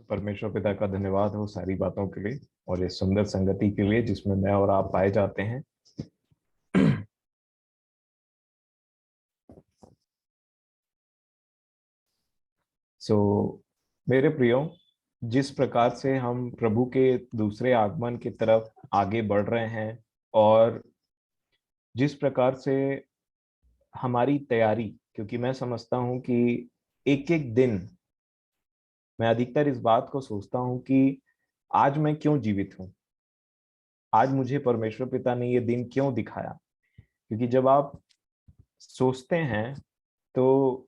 परमेश्वर पिता का धन्यवाद हो सारी बातों के लिए और इस सुंदर संगति के लिए जिसमें मैं और आप पाए जाते हैं। सो मेरे प्रियो, जिस प्रकार से हम प्रभु के दूसरे आगमन की तरफ आगे बढ़ रहे हैं और जिस प्रकार से हमारी तैयारी, क्योंकि मैं समझता हूं कि एक एक दिन मैं अधिकतर इस बात को सोचता हूं कि आज मैं क्यों जीवित हूं, आज मुझे परमेश्वर पिता ने ये दिन क्यों दिखाया। क्योंकि जब आप सोचते हैं तो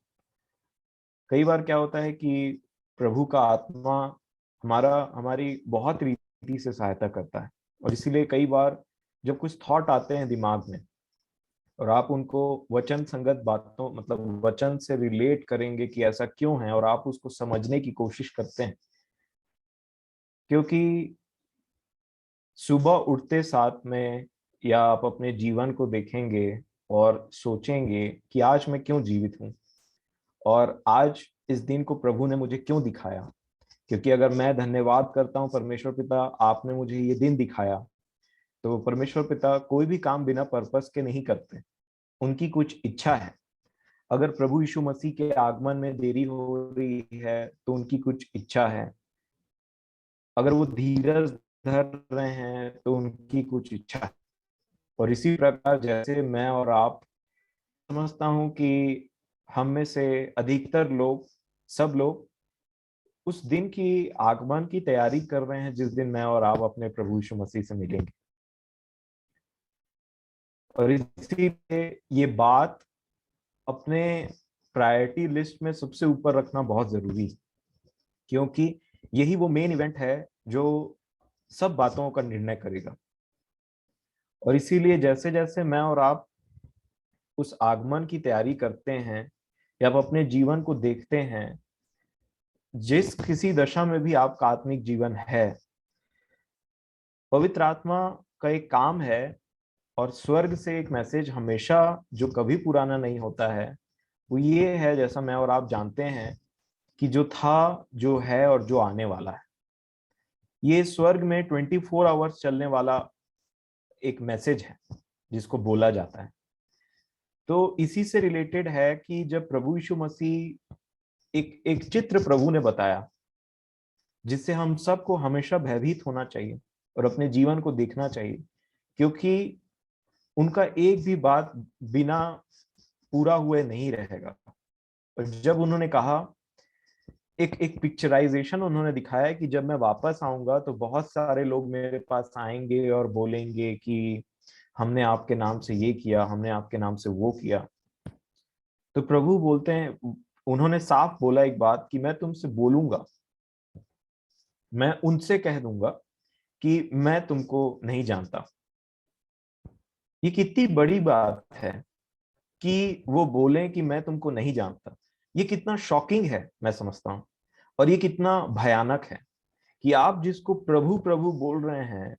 कई बार क्या होता है कि प्रभु का आत्मा हमारी बहुत रीति से सहायता करता है। और इसीलिए कई बार जब कुछ थॉट आते हैं दिमाग में और आप उनको वचन संगत बातों मतलब वचन से रिलेट करेंगे कि ऐसा क्यों है और आप उसको समझने की कोशिश करते हैं, क्योंकि सुबह उठते साथ में या आप अपने जीवन को देखेंगे और सोचेंगे कि आज मैं क्यों जीवित हूँ और आज इस दिन को प्रभु ने मुझे क्यों दिखाया। क्योंकि अगर मैं धन्यवाद करता हूँ परमेश्वर पिता, आपने मुझे ये दिन दिखाया, तो परमेश्वर पिता कोई भी काम बिना पर्पस के नहीं करते, उनकी कुछ इच्छा है। अगर प्रभु यीशु मसीह के आगमन में देरी हो रही है तो उनकी कुछ इच्छा है। अगर वो धीरज धर रहे हैं तो उनकी कुछ इच्छा है। और इसी प्रकार जैसे मैं और आप समझता हूं कि हम में से अधिकतर लोग, सब लोग उस दिन की आगमन की तैयारी कर रहे हैं जिस दिन मैं और आप अपने प्रभु यीशु मसीह से मिलेंगे। और इसीलिए ये बात अपने प्रायोरिटी लिस्ट में सबसे ऊपर रखना बहुत जरूरी है, क्योंकि यही वो मेन इवेंट है जो सब बातों का निर्णय करेगा। और इसीलिए जैसे जैसे मैं और आप उस आगमन की तैयारी करते हैं या आप अपने जीवन को देखते हैं, जिस किसी दशा में भी आपका आत्मिक जीवन है, पवित्र आत्मा का एक काम है और स्वर्ग से एक मैसेज हमेशा जो कभी पुराना नहीं होता है, वो ये है, जैसा मैं और आप जानते हैं, कि जो था, जो है और जो आने वाला है, ये स्वर्ग में 24 आवर्स चलने वाला एक मैसेज है जिसको बोला जाता है। तो इसी से रिलेटेड है कि जब प्रभु यीशु मसीह एक एक चित्र प्रभु ने बताया जिससे हम सबको हमेशा भयभीत होना चाहिए और अपने जीवन को देखना चाहिए, क्योंकि उनका एक भी बात बिना पूरा हुए नहीं रहेगा। और जब उन्होंने कहा, एक एक पिक्चराइजेशन उन्होंने दिखाया कि जब मैं वापस आऊंगा तो बहुत सारे लोग मेरे पास आएंगे और बोलेंगे कि हमने आपके नाम से ये किया, हमने आपके नाम से वो किया। तो प्रभु बोलते हैं, उन्होंने साफ बोला एक बात कि मैं तुमसे बोलूंगा, मैं उनसे कह दूंगा कि मैं तुमको नहीं जानता। ये कितनी बड़ी बात है कि वो बोले कि मैं तुमको नहीं जानता। ये कितना शॉकिंग है मैं समझता हूँ, और ये कितना भयानक है कि आप जिसको प्रभु प्रभु बोल रहे हैं,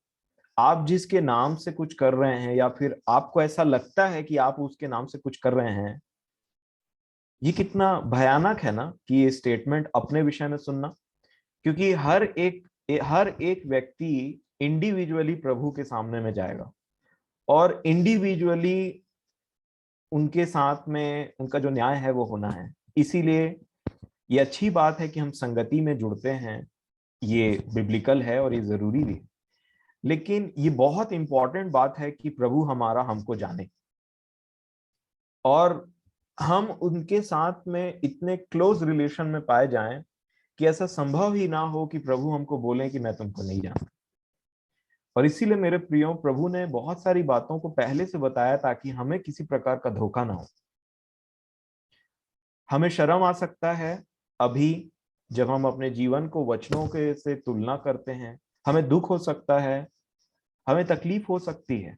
आप जिसके नाम से कुछ कर रहे हैं या फिर आपको ऐसा लगता है कि आप उसके नाम से कुछ कर रहे हैं, ये कितना भयानक है ना कि ये स्टेटमेंट अपने विषय में सुनना। क्योंकि हर एक व्यक्ति इंडिविजुअली प्रभु के सामने में जाएगा और इंडिविजुअली उनके साथ में उनका जो न्याय है वो होना है। इसीलिए ये अच्छी बात है कि हम संगति में जुड़ते हैं, ये बिब्लिकल है और ये जरूरी भी है। लेकिन ये बहुत इंपॉर्टेंट बात है कि प्रभु हमारा हमको जाने और हम उनके साथ में इतने क्लोज रिलेशन में पाए जाएं कि ऐसा संभव ही ना हो कि प्रभु हमको बोले कि मैं तुमको नहीं जानता। और इसीलिए मेरे प्रियो, प्रभु ने बहुत सारी बातों को पहले से बताया ताकि हमें किसी प्रकार का धोखा ना हो। हमें शर्म आ सकता है अभी जब हम अपने जीवन को वचनों के से तुलना करते हैं, हमें दुख हो सकता है, हमें तकलीफ हो सकती है,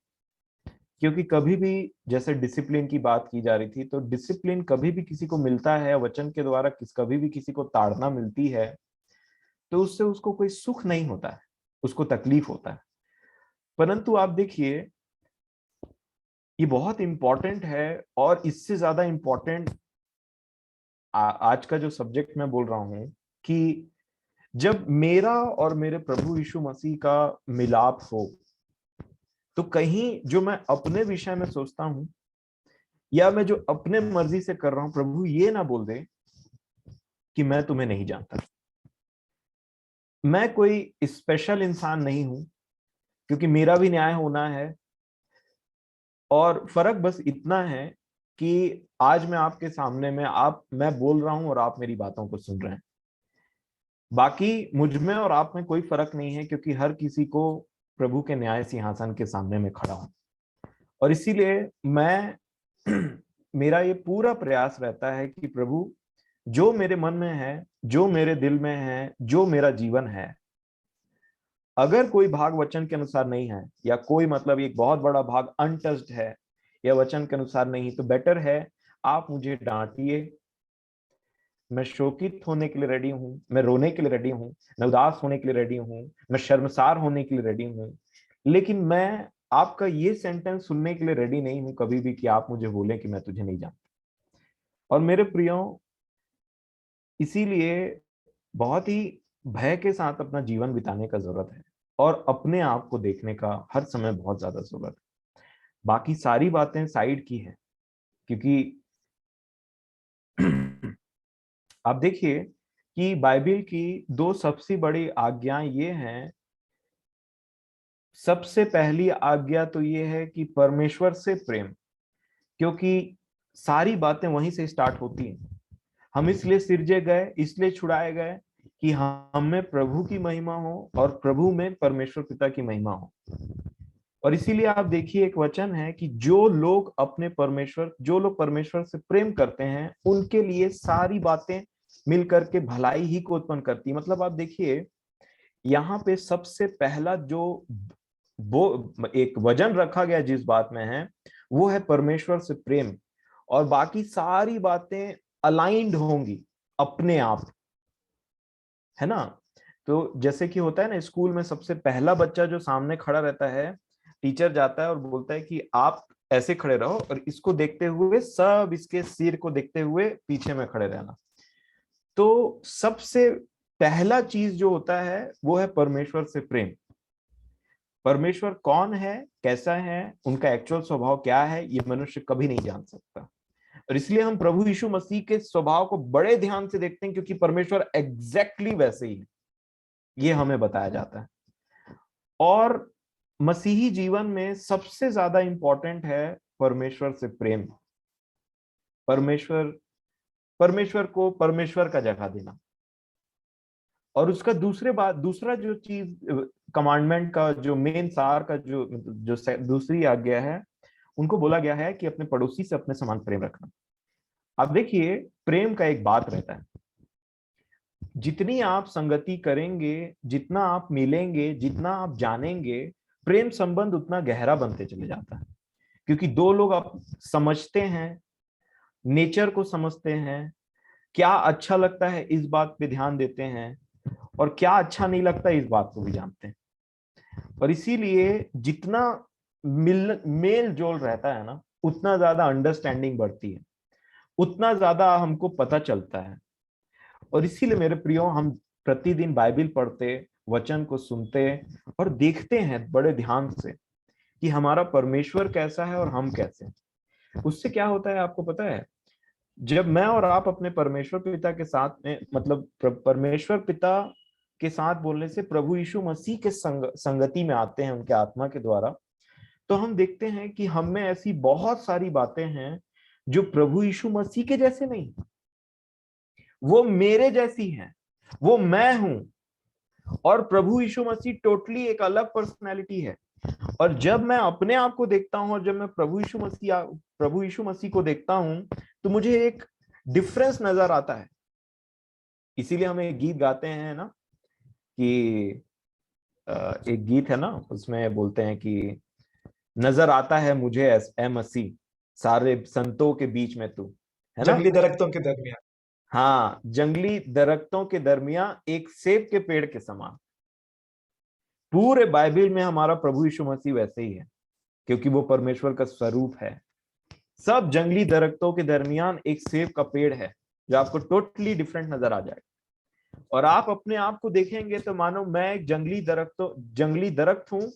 क्योंकि कभी भी जैसे डिसिप्लिन की बात की जा रही थी, तो डिसिप्लिन कभी भी किसी को मिलता है वचन के द्वारा, कभी भी किसी को ताड़ना मिलती है तो उससे उसको कोई सुख नहीं होता है, उसको तकलीफ होता है। परंतु आप देखिए, ये बहुत इंपॉर्टेंट है। और इससे ज्यादा इंपॉर्टेंट आज का जो सब्जेक्ट मैं बोल रहा हूं कि जब मेरा और मेरे प्रभु यीशु मसीह का मिलाप हो, तो कहीं जो मैं अपने विषय में सोचता हूं या मैं जो अपने मर्जी से कर रहा हूं, प्रभु ये ना बोल दे कि मैं तुम्हें नहीं जानता। मैं कोई स्पेशल इंसान नहीं हूं, क्योंकि मेरा भी न्याय होना है। और फर्क बस इतना है कि आज मैं आपके सामने में मैं बोल रहा हूं और आप मेरी बातों को सुन रहे हैं। बाकी मुझ में और आप में कोई फर्क नहीं है, क्योंकि हर किसी को प्रभु के न्याय सिंहासन के सामने में खड़ा हूं। और इसीलिए मैं मेरा ये पूरा प्रयास रहता है कि प्रभु, जो मेरे मन में है, जो मेरे दिल में है, जो मेरा जीवन है, अगर कोई भाग वचन के अनुसार नहीं है, या कोई मतलब एक बहुत बड़ा भाग अनटच्ड है या वचन के अनुसार नहीं, तो बेटर है आप मुझे डांटिए। मैं शोकित होने के लिए रेडी हूं, मैं रोने के लिए रेडी हूं, मैं उदास होने के लिए रेडी हूं, मैं शर्मसार होने के लिए रेडी हूं। लेकिन मैं आपका ये सेंटेंस सुनने के लिए रेडी नहीं हूं कभी भी कि आप मुझे बोले कि मैं तुझे नहीं जानता। और मेरे प्रियो, इसीलिए बहुत ही भय के साथ अपना जीवन बिताने का जरूरत है, और अपने आप को देखने का हर समय बहुत ज्यादा जरूरत है। बाकी सारी बातें साइड की है, क्योंकि आप देखिए कि बाइबल की दो सबसे बड़ी आज्ञाएं ये हैं। सबसे पहली आज्ञा तो ये है कि परमेश्वर से प्रेम, क्योंकि सारी बातें वहीं से स्टार्ट होती हैं। हम इसलिए सिरजे गए, इसलिए छुड़ाए गए कि हम में प्रभु की महिमा हो और प्रभु में परमेश्वर पिता की महिमा हो। और इसीलिए आप देखिए, एक वचन है कि जो लोग परमेश्वर से प्रेम करते हैं, उनके लिए सारी बातें मिलकर के भलाई ही को उत्पन्न करती है। मतलब आप देखिए, यहाँ पे सबसे पहला जो वो एक वजन रखा गया जिस बात में है, वो है परमेश्वर से प्रेम। और बाकी सारी बातें अलाइंड होंगी अपने आप, है ना। तो जैसे कि होता है ना, स्कूल में सबसे पहला बच्चा जो सामने खड़ा रहता है, टीचर जाता है और बोलता है कि आप ऐसे खड़े रहो, और इसको देखते हुए, सब इसके सिर को देखते हुए पीछे में खड़े रहना। तो सबसे पहला चीज जो होता है वो है परमेश्वर से प्रेम। परमेश्वर कौन है, कैसा है, उनका एक्चुअल स्वभाव क्या है, ये मनुष्य कभी नहीं जान सकता। और इसलिए हम प्रभु यीशु मसीह के स्वभाव को बड़े ध्यान से देखते हैं, क्योंकि परमेश्वर एग्जैक्टली वैसे ही है, ये हमें बताया जाता है। और मसीही जीवन में सबसे ज्यादा इंपॉर्टेंट है परमेश्वर से प्रेम। परमेश्वर परमेश्वर को परमेश्वर का जगह देना। और उसका दूसरा जो चीज, कमांडमेंट का जो मेन सार का दूसरी आज्ञा है, उनको बोला गया है कि अपने पड़ोसी से अपने समान प्रेम रखना। अब देखिए, प्रेम का एक बात रहता है, जितनी आप संगति करेंगे, जितना आप मिलेंगे, जितना आप जानेंगे, प्रेम संबंध उतना गहरा बनते चले जाता है। क्योंकि दो लोग आप समझते हैं, नेचर को समझते हैं, क्या अच्छा लगता है इस बात पे ध्यान देते हैं, और क्या अच्छा नहीं लगता इस बात को भी जानते हैं। और इसीलिए जितना मेल जोल रहता है ना, उतना ज्यादा अंडरस्टैंडिंग बढ़ती है, उतना ज्यादा हमको पता चलता है। और इसीलिए मेरे प्रियो, हम प्रतिदिन बाइबल पढ़ते, वचन को सुनते और देखते हैं बड़े ध्यान से कि हमारा परमेश्वर कैसा है और हम कैसे हैं। उससे क्या होता है आपको पता है? जब मैं और आप अपने परमेश्वर पिता के साथ में, मतलब परमेश्वर पिता के साथ बोलने से प्रभु यीशु मसीह के संगति में आते हैं उनके आत्मा के द्वारा, तो हम देखते हैं कि हम में ऐसी बहुत सारी बातें हैं जो प्रभु यीशु मसीह के जैसे नहीं, वो मेरे जैसी हैं, वो मैं हूं। और प्रभु यीशु मसीह टोटली एक अलग पर्सनैलिटी है। और जब मैं अपने आप को देखता हूं और जब मैं प्रभु यीशु मसीह को देखता हूं, तो मुझे एक डिफरेंस नजर आता है। इसीलिए हम एक गीत गाते हैं ना, कि एक गीत है ना, उसमें बोलते हैं कि नजर आता है मुझे ए मसीह, सारे संतों के बीच में तू, है ना। जंगली दरख्तों के दरमियान। हाँ, जंगली दरख्तों के दरमियान एक सेब के पेड़ के समान। पूरे बाइबल में हमारा प्रभु यीशु मसीह वैसे ही है, क्योंकि वो परमेश्वर का स्वरूप है। सब जंगली दरख्तों के दरमियान एक सेब का पेड़ है, जो आपको टोटली डिफरेंट नजर आ जाएगा। और आप अपने आप को देखेंगे तो मानो मैं एक जंगली दरख्त हूँ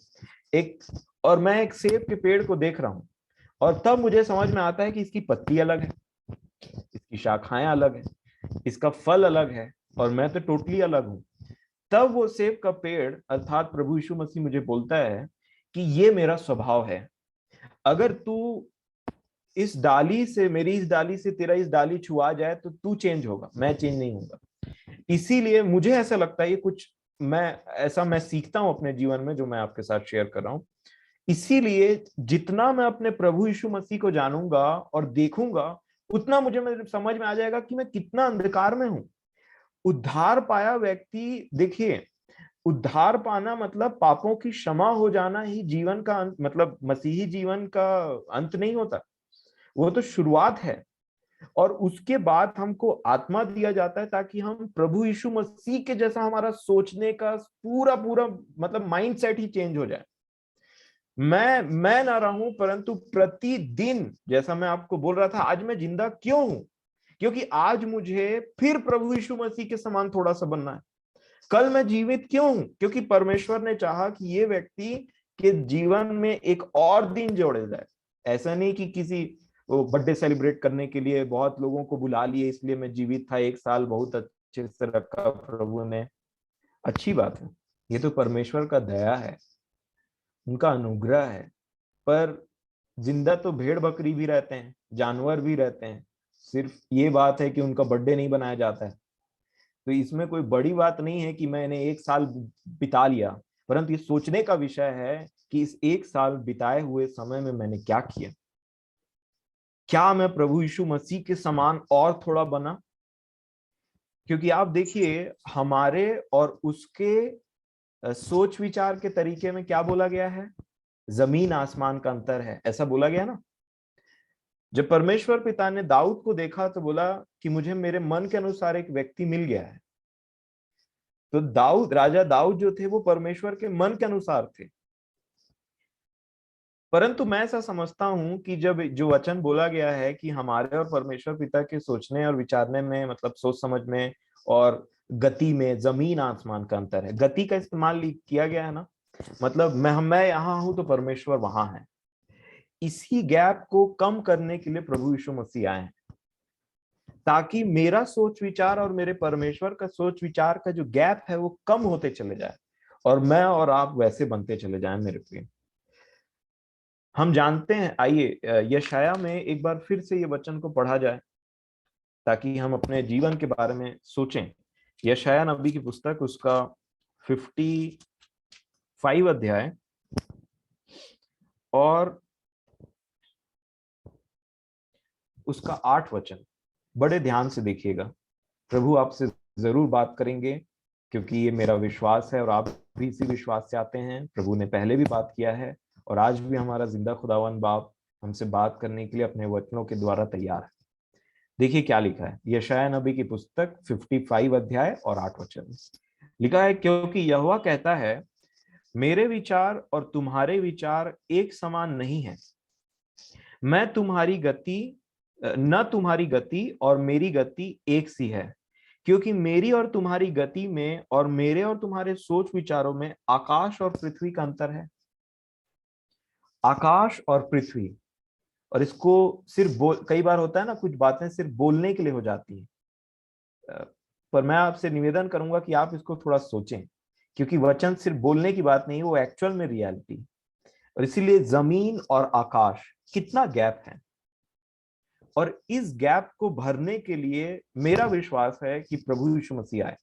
एक, और मैं एक सेब के पेड़ को देख रहा हूँ। और तब मुझे समझ में आता है कि इसकी पत्ती अलग है, इसकी शाखाएं अलग है, इसका फल अलग है, और मैं तो टोटली अलग हूँ। तब वो सेब का पेड़ अर्थात प्रभु यीशु मसीह मुझे बोलता है कि ये मेरा स्वभाव है। अगर तू इस डाली से, मेरी इस डाली से तेरा इस डाली छुआ जाए तो तू चेंज होगा, मैं चेंज नहीं होगा। इसीलिए मुझे ऐसा लगता है ये कुछ मैं सीखता हूं अपने जीवन में, जो मैं आपके साथ शेयर कर रहा हूं। इसीलिए जितना मैं अपने प्रभु यीशु मसीह को जानूंगा और देखूंगा, उतना मुझे मेरे समझ में आ जाएगा कि मैं कितना अंधकार में हूं। उद्धार पाया व्यक्ति, देखिए, उद्धार पाना मतलब पापों की क्षमा हो जाना ही जीवन का अंत, मतलब मसीही जीवन का अंत नहीं होता, वो तो शुरुआत है। और उसके बाद हमको आत्मा दिया जाता है ताकि हम प्रभु यीशु मसीह के जैसा, हमारा सोचने का पूरा पूरा मतलब माइंड सेट ही चेंज हो जाए। मैं ना रहूं, परंतु प्रतिदिन, जैसा मैं आपको बोल रहा था, आज मैं जिंदा क्यों हूं? क्योंकि आज मुझे फिर प्रभु यीशु मसीह के समान थोड़ा सा बनना है। कल मैं जीवित क्यों हूं? क्योंकि परमेश्वर ने चाहा कि ये व्यक्ति के जीवन में एक और दिन जोड़े जाए। ऐसा नहीं कि किसी बर्थडे सेलिब्रेट करने के लिए बहुत लोगों को बुला लिए, इसलिए मैं जीवित था, एक साल बहुत अच्छे से रखा प्रभु ने। अच्छी बात है, ये तो परमेश्वर का दया है, उनका अनुग्रह है। पर जिंदा तो भेड़ बकरी भी रहते हैं, जानवर भी रहते हैं। सिर्फ ये बात है कि उनका बर्थडे नहीं बनाया जाता है। तो इसमें कोई बड़ी बात नहीं है कि मैंने एक साल बिता लिया, परंतु ये सोचने का विषय है कि इस एक साल बिताए हुए समय में मैंने क्या किया। क्या मैं प्रभु यीशु मसीह के समान और थोड़ा बना? क्योंकि आप देखिए, हमारे और उसके सोच विचार के तरीके में क्या बोला गया है? जमीन आसमान का अंतर है, ऐसा बोला गया ना। जब परमेश्वर पिता ने दाऊद को देखा तो बोला कि मुझे मेरे मन के अनुसार एक व्यक्ति मिल गया है। तो राजा दाऊद जो थे वो परमेश्वर के मन के अनुसार थे। परंतु मैं ऐसा समझता हूं कि जब जो वचन बोला गया है कि हमारे और परमेश्वर पिता के सोचने और विचारने में, मतलब सोच समझ में और गति में जमीन आसमान का अंतर है, गति का इस्तेमाल किया गया है ना। मतलब मैं यहाँ हूं तो परमेश्वर वहां है। इसी गैप को कम करने के लिए प्रभु यीशु मसीह आए हैं, ताकि मेरा सोच विचार और मेरे परमेश्वर का सोच विचार का जो गैप है वो कम होते चले जाए, और मैं और आप वैसे बनते चले जाएं मेरे प्रिय। हम जानते हैं, आइए यशाया में एक बार फिर से ये वचन को पढ़ा जाए ताकि हम अपने जीवन के बारे में सोचें। यशाया नबी की पुस्तक, उसका 55 अध्याय और उसका 8 वचन, बड़े ध्यान से देखिएगा। प्रभु आपसे जरूर बात करेंगे, क्योंकि ये मेरा विश्वास है और आप भी इसी विश्वास से आते हैं। प्रभु ने पहले भी बात किया है और आज भी हमारा जिंदा खुदावन बाप हमसे बात करने के लिए अपने वचनों के द्वारा तैयार है। देखिए क्या लिखा है, यशाया नबी की पुस्तक 55 अध्याय और 8 वचन। लिखा है, क्योंकि यहोवा कहता है, मेरे विचार और तुम्हारे विचार एक समान नहीं है। मैं तुम्हारी गति न तुम्हारी गति और मेरी गति एक सी है, क्योंकि मेरी और तुम्हारी गति में और मेरे और तुम्हारे सोच विचारों में आकाश और पृथ्वी का अंतर है। आकाश और पृथ्वी। और इसको सिर्फ कई बार होता है ना, कुछ बातें सिर्फ बोलने के लिए हो जाती है, पर मैं आपसे निवेदन करूंगा कि आप इसको थोड़ा सोचें, क्योंकि वचन सिर्फ बोलने की बात नहीं है, वो एक्चुअल में रियलिटी। और इसीलिए जमीन और आकाश, कितना गैप है। और इस गैप को भरने के लिए मेरा विश्वास है कि प्रभु यीशु मसीह आए,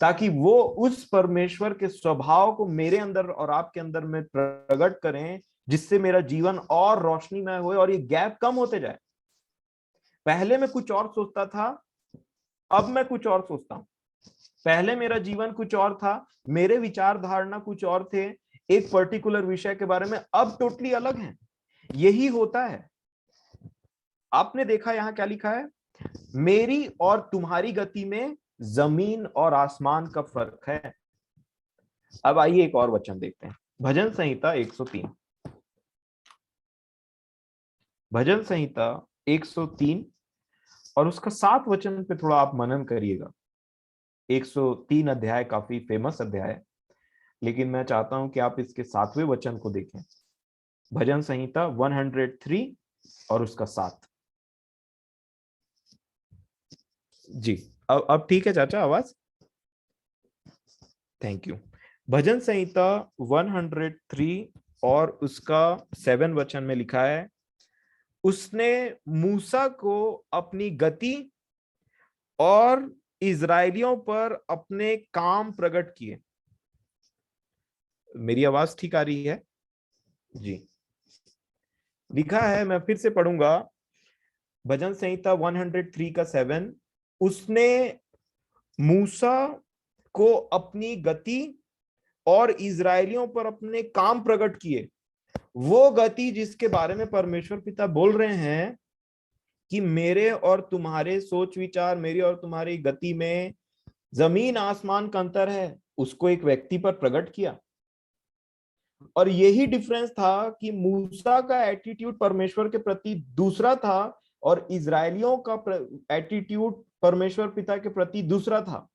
ताकि वो उस परमेश्वर के स्वभाव को मेरे अंदर और आपके अंदर में प्रकट करें, जिससे मेरा जीवन और रोशनीमय हो और ये गैप कम होते जाए। पहले मैं कुछ और सोचता था, अब मैं कुछ और सोचता हूं। पहले मेरा जीवन कुछ और था, मेरे विचार धारणा कुछ और थे एक पर्टिकुलर विषय के बारे में, अब टोटली अलग है। यही होता है। आपने देखा यहां क्या लिखा है, मेरी और तुम्हारी गति में जमीन और आसमान का फर्क है। अब आइए एक और वचन देखते हैं, भजन संहिता 103। भजन संहिता 103 और उसका 7 वचन पे थोड़ा आप मनन करिएगा। 103 अध्याय काफी फेमस अध्याय है, लेकिन मैं चाहता हूं कि आप इसके 7वें वचन को देखें। भजन संहिता 103 और उसका 7। जी, अब ठीक है चाचा आवाज? Thank you. भजन संहिता 103 और उसका 7 वचन में लिखा है, उसने मूसा को अपनी गति और इजरायलियों पर अपने काम प्रकट किए। मेरी आवाज ठीक आ रही है? जी, लिखा है, मैं फिर से पढ़ूंगा। भजन संहिता 103 का 7, उसने मूसा को अपनी गति और इजरायलियों पर अपने काम प्रकट किए। वो गति जिसके बारे में परमेश्वर पिता बोल रहे हैं कि मेरे और तुम्हारे सोच विचार, मेरी और तुम्हारी गति में जमीन आसमान का अंतर है, उसको एक व्यक्ति पर प्रकट किया। और यही डिफरेंस था कि मूसा का एटीट्यूड परमेश्वर के प्रति दूसरा था और इजरायलियों का एटीट्यूड परमेश्वर पिता के प्रति दूसरा था।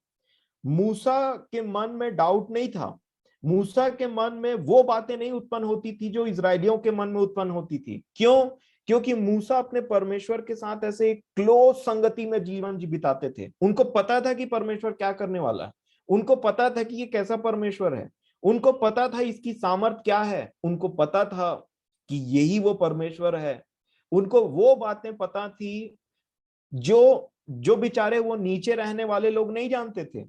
मूसा के मन में डाउट नहीं था, मूसा के मन में वो बातें नहीं उत्पन्न होती थी जो इजरायलियों के मन में उत्पन्न होती थी। क्यों? क्योंकि मूसा अपने परमेश्वर के साथ ऐसे एक क्लोज संगति में जीवन बिताते थे। उनको पता था कि परमेश्वर क्या करने वाला है, उनको पता था कि ये कैसा परमेश्वर है, उनको पता था इसकी सामर्थ क्या है, उनको पता था कि यही वो परमेश्वर है। उनको वो बातें पता थी जो जो बेचारे वो नीचे रहने वाले लोग नहीं जानते थे,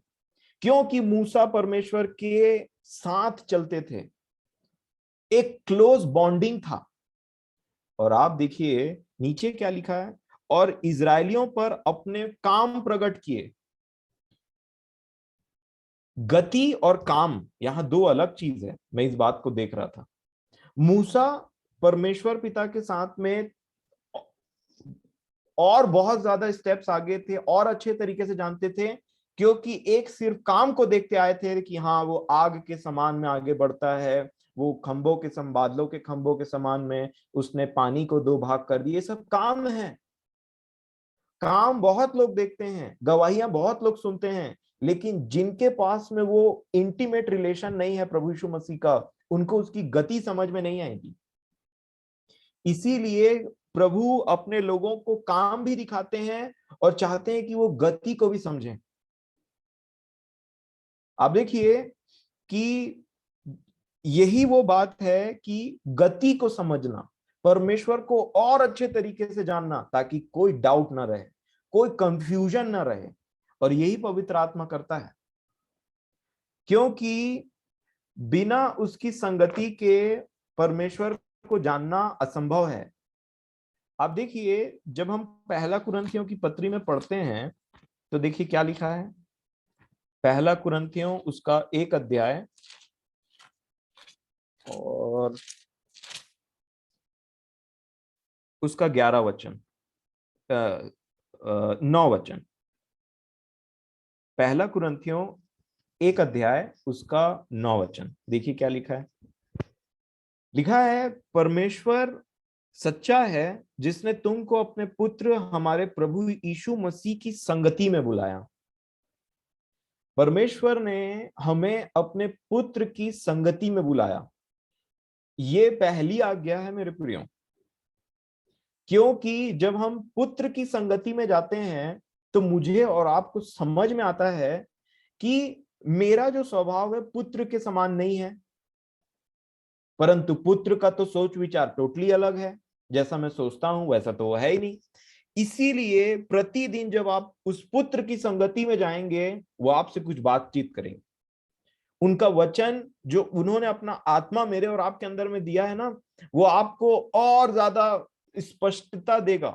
क्योंकि मूसा परमेश्वर के साथ चलते थे, एक क्लोज बॉन्डिंग था। और आप देखिए नीचे क्या लिखा है, और इजरायलियों पर अपने काम प्रकट किए। गति और काम यहां दो अलग चीज है, मैं इस बात को देख रहा था। मूसा परमेश्वर पिता के साथ में और बहुत ज्यादा स्टेप्स आगे थे और अच्छे तरीके से जानते थे, क्योंकि एक सिर्फ काम को देखते आए थे कि हाँ वो आग के समान में आगे बढ़ता है, वो खंभों के बादलों के खंभों के समान में उसने पानी को दो भाग कर दिए। सब काम है, काम बहुत लोग देखते हैं, गवाहियां बहुत लोग सुनते हैं, लेकिन जिनके पास में वो इंटीमेट रिलेशन नहीं है प्रभु यीशु मसीह का, उनको उसकी गति समझ में नहीं आएगी। इसीलिए प्रभु अपने लोगों को काम भी दिखाते हैं और चाहते हैं कि वो गति को भी समझें। आप देखिए कि यही वो बात है कि गति को समझना, परमेश्वर को और अच्छे तरीके से जानना, ताकि कोई डाउट ना रहे, कोई कंफ्यूजन ना रहे। और यही पवित्र आत्मा करता है, क्योंकि बिना उसकी संगति के परमेश्वर को जानना असंभव है। आप देखिए जब हम पहला कुरिन्थियों की पत्री में पढ़ते हैं तो देखिए क्या लिखा है। पहला कुरिन्थियों उसका 1 अध्याय और उसका 11 वचन, 9 वचन। पहला कुरिन्थियों 1 अध्याय उसका 9 वचन, देखिए क्या लिखा है। लिखा है, परमेश्वर सच्चा है जिसने तुमको अपने पुत्र हमारे प्रभु यीशु मसीह की संगति में बुलाया। परमेश्वर ने हमें अपने पुत्र की संगति में बुलाया। ये पहली आज्ञा है मेरे प्रियो, क्योंकि जब हम पुत्र की संगति में जाते हैं तो मुझे और आपको समझ में आता है कि मेरा जो स्वभाव है पुत्र के समान नहीं है, परंतु पुत्र का तो सोच विचार टोटली अलग है। जैसा मैं सोचता हूं वैसा तो वो है ही नहीं। इसीलिए प्रतिदिन जब आप उस पुत्र की संगति में जाएंगे, वो आपसे कुछ बातचीत करेंगे। उनका वचन जो उन्होंने अपना आत्मा मेरे और आपके अंदर में दिया है ना, वो आपको और ज्यादा स्पष्टता देगा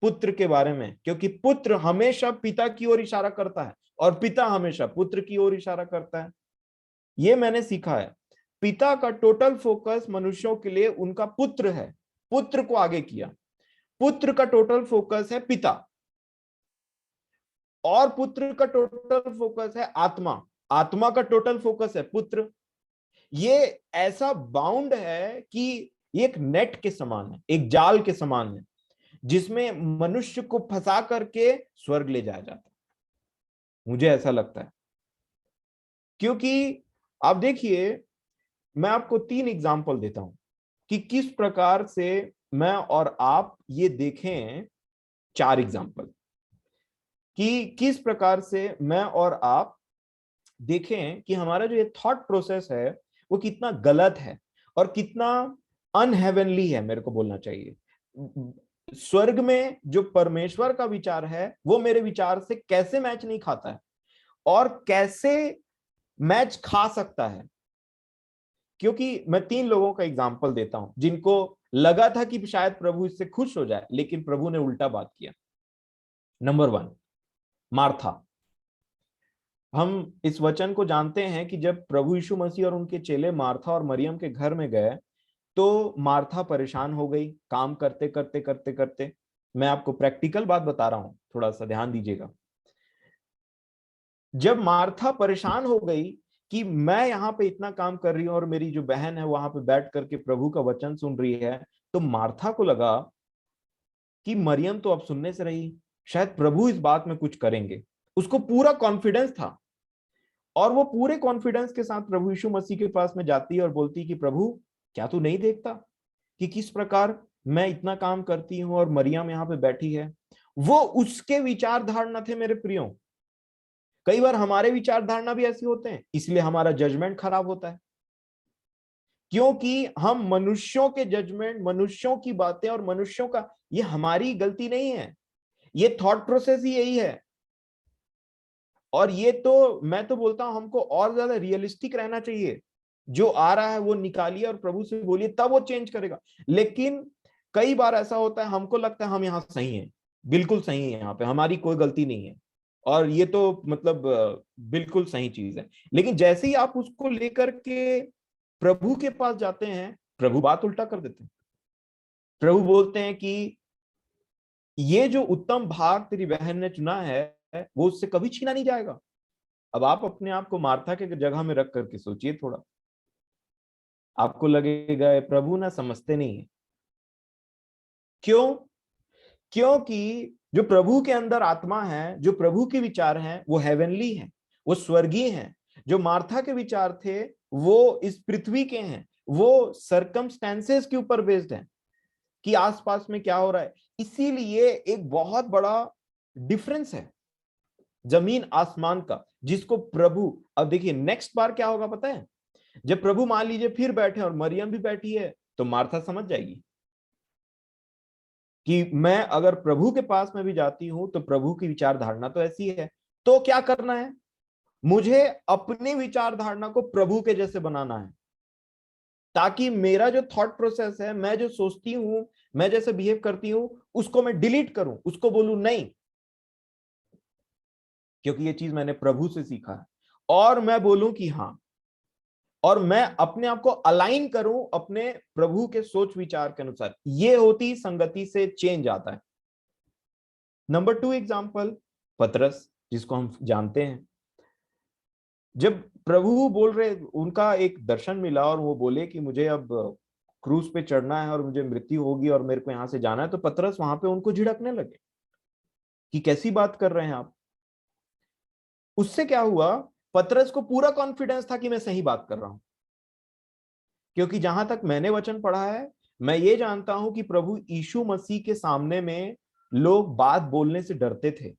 पुत्र के बारे में, क्योंकि पुत्र हमेशा पिता की ओर इशारा करता है और पिता हमेशा पुत्र की ओर इशारा करता है। ये मैंने सीखा है। पिता का टोटल फोकस मनुष्यों के लिए उनका पुत्र है, पुत्र को आगे किया। पुत्र का टोटल फोकस है पिता, और पुत्र का टोटल फोकस है आत्मा, आत्मा का टोटल फोकस है पुत्र। ये ऐसा बाउंड है कि ये एक नेट के समान है, एक जाल के समान है, जिसमें मनुष्य को फंसा करके स्वर्ग ले जाया जाता है। मुझे ऐसा लगता है क्योंकि आप देखिए, मैं आपको 3 एग्जाम्पल देता हूं कि किस प्रकार से मैं और आप ये देखें, 4 एग्जाम्पल, कि किस प्रकार से मैं और आप देखें कि हमारा जो ये थॉट प्रोसेस है वो कितना गलत है और कितना अनहेवनली है, मेरे को बोलना चाहिए। स्वर्ग में जो परमेश्वर का विचार है वो मेरे विचार से कैसे मैच नहीं खाता है, और कैसे मैच खा सकता है। क्योंकि मैं 3 लोगों का एग्जाम्पल देता हूं जिनको लगा था कि शायद प्रभु इससे खुश हो जाए, लेकिन प्रभु ने उल्टा बात किया। Number 1, Martha. हम इस वचन को जानते हैं कि जब प्रभु यीशु मसीह और उनके चेले मार्था और मरियम के घर में गए, तो मार्था परेशान हो गई काम करते करते करते करते। मैं आपको प्रैक्टिकल बात बता रहा हूं, थोड़ा सा ध्यान दीजिएगा। जब मार्था परेशान हो गई कि मैं यहाँ पे इतना काम कर रही हूं और मेरी जो बहन है वहां पे बैठ करके प्रभु का वचन सुन रही है, तो मार्था को लगा कि मरियम तो अब सुनने से रही, शायद प्रभु इस बात में कुछ करेंगे। उसको पूरा कॉन्फिडेंस था, और वो पूरे कॉन्फिडेंस के साथ प्रभु यीशु मसीह के पास में जाती है और बोलती कि प्रभु, क्या तू नहीं देखता कि किस प्रकार मैं इतना काम करती हूं और मरियम यहाँ पे बैठी है। वो उसके विचार धारणा थे मेरे प्रियो। कई बार हमारे विचार धारणा भी ऐसे होते हैं, इसलिए हमारा जजमेंट खराब होता है, क्योंकि हम मनुष्यों के जजमेंट, मनुष्यों की बातें और मनुष्यों का, ये हमारी गलती नहीं है, ये थॉट प्रोसेस ही यही है। और ये तो मैं तो बोलता हूं हमको और ज्यादा रियलिस्टिक रहना चाहिए। जो आ रहा है वो निकालिए और प्रभु से बोलिए, तब वो चेंज करेगा। लेकिन कई बार ऐसा होता है, हमको लगता है हम यहाँ सही हैं, बिल्कुल सही है, यहाँ पे हमारी कोई गलती नहीं है, और ये तो मतलब बिल्कुल सही चीज है। लेकिन जैसे ही आप उसको लेकर के प्रभु के पास जाते हैं, प्रभु बात उल्टा कर देते हैं। प्रभु बोलते हैं कि ये जो उत्तम भाग तेरी बहन ने चुना है वो उससे कभी छीना नहीं जाएगा। अब आप अपने आप को मार्था के जगह में रख करके सोचिए थोड़ा, आपको लगेगा ये प्रभु ना समझते नहीं है। क्यों? क्योंकि जो प्रभु के अंदर आत्मा है, जो प्रभु के विचार हैं, वो हेवनली हैं, वो स्वर्गीय हैं। जो मार्था के विचार थे वो इस पृथ्वी के हैं, वो सरकमस्टेंसेस के ऊपर बेस्ड हैं कि आसपास में क्या हो रहा है। इसीलिए एक बहुत बड़ा डिफरेंस है जमीन आसमान का, जिसको प्रभु, अब देखिए नेक्स्ट बार क्या होगा पता है, जब प्रभु मान लीजिए फिर बैठे और मरियम भी बैठी है, तो मार्था समझ जाएगी कि मैं अगर प्रभु के पास में भी जाती हूं तो प्रभु की विचार धारणा तो ऐसी है। तो क्या करना है, मुझे अपनी विचार धारणा को प्रभु के जैसे बनाना है, ताकि मेरा जो थॉट प्रोसेस है, मैं जो सोचती हूं, मैं जैसे बिहेव करती हूं, उसको मैं डिलीट करूं, उसको बोलूं नहीं, क्योंकि ये चीज मैंने प्रभु से सीखा है, और मैं बोलूं कि हाँ, और मैं अपने आप को अलाइन करूं अपने प्रभु के सोच विचार के अनुसार। ये होती संगति से चेंज आता है। नंबर 2 एग्जाम्पल, पतरस, जिसको हम जानते हैं। जब प्रभु बोल रहे, उनका एक दर्शन मिला और वो बोले कि मुझे अब क्रूज पे चढ़ना है और मुझे मृत्यु होगी और मेरे को यहां से जाना है, तो पतरस वहां पे उनको झिड़कने लगे कि कैसी बात कर रहे हैं आप। उससे क्या हुआ, पतरस को पूरा कॉन्फिडेंस था कि मैं सही बात कर रहा हूं, क्योंकि जहां तक मैंने वचन पढ़ा है, मैं ये जानता हूं कि प्रभु यीशु मसीह के सामने में लोग बात बोलने से डरते थे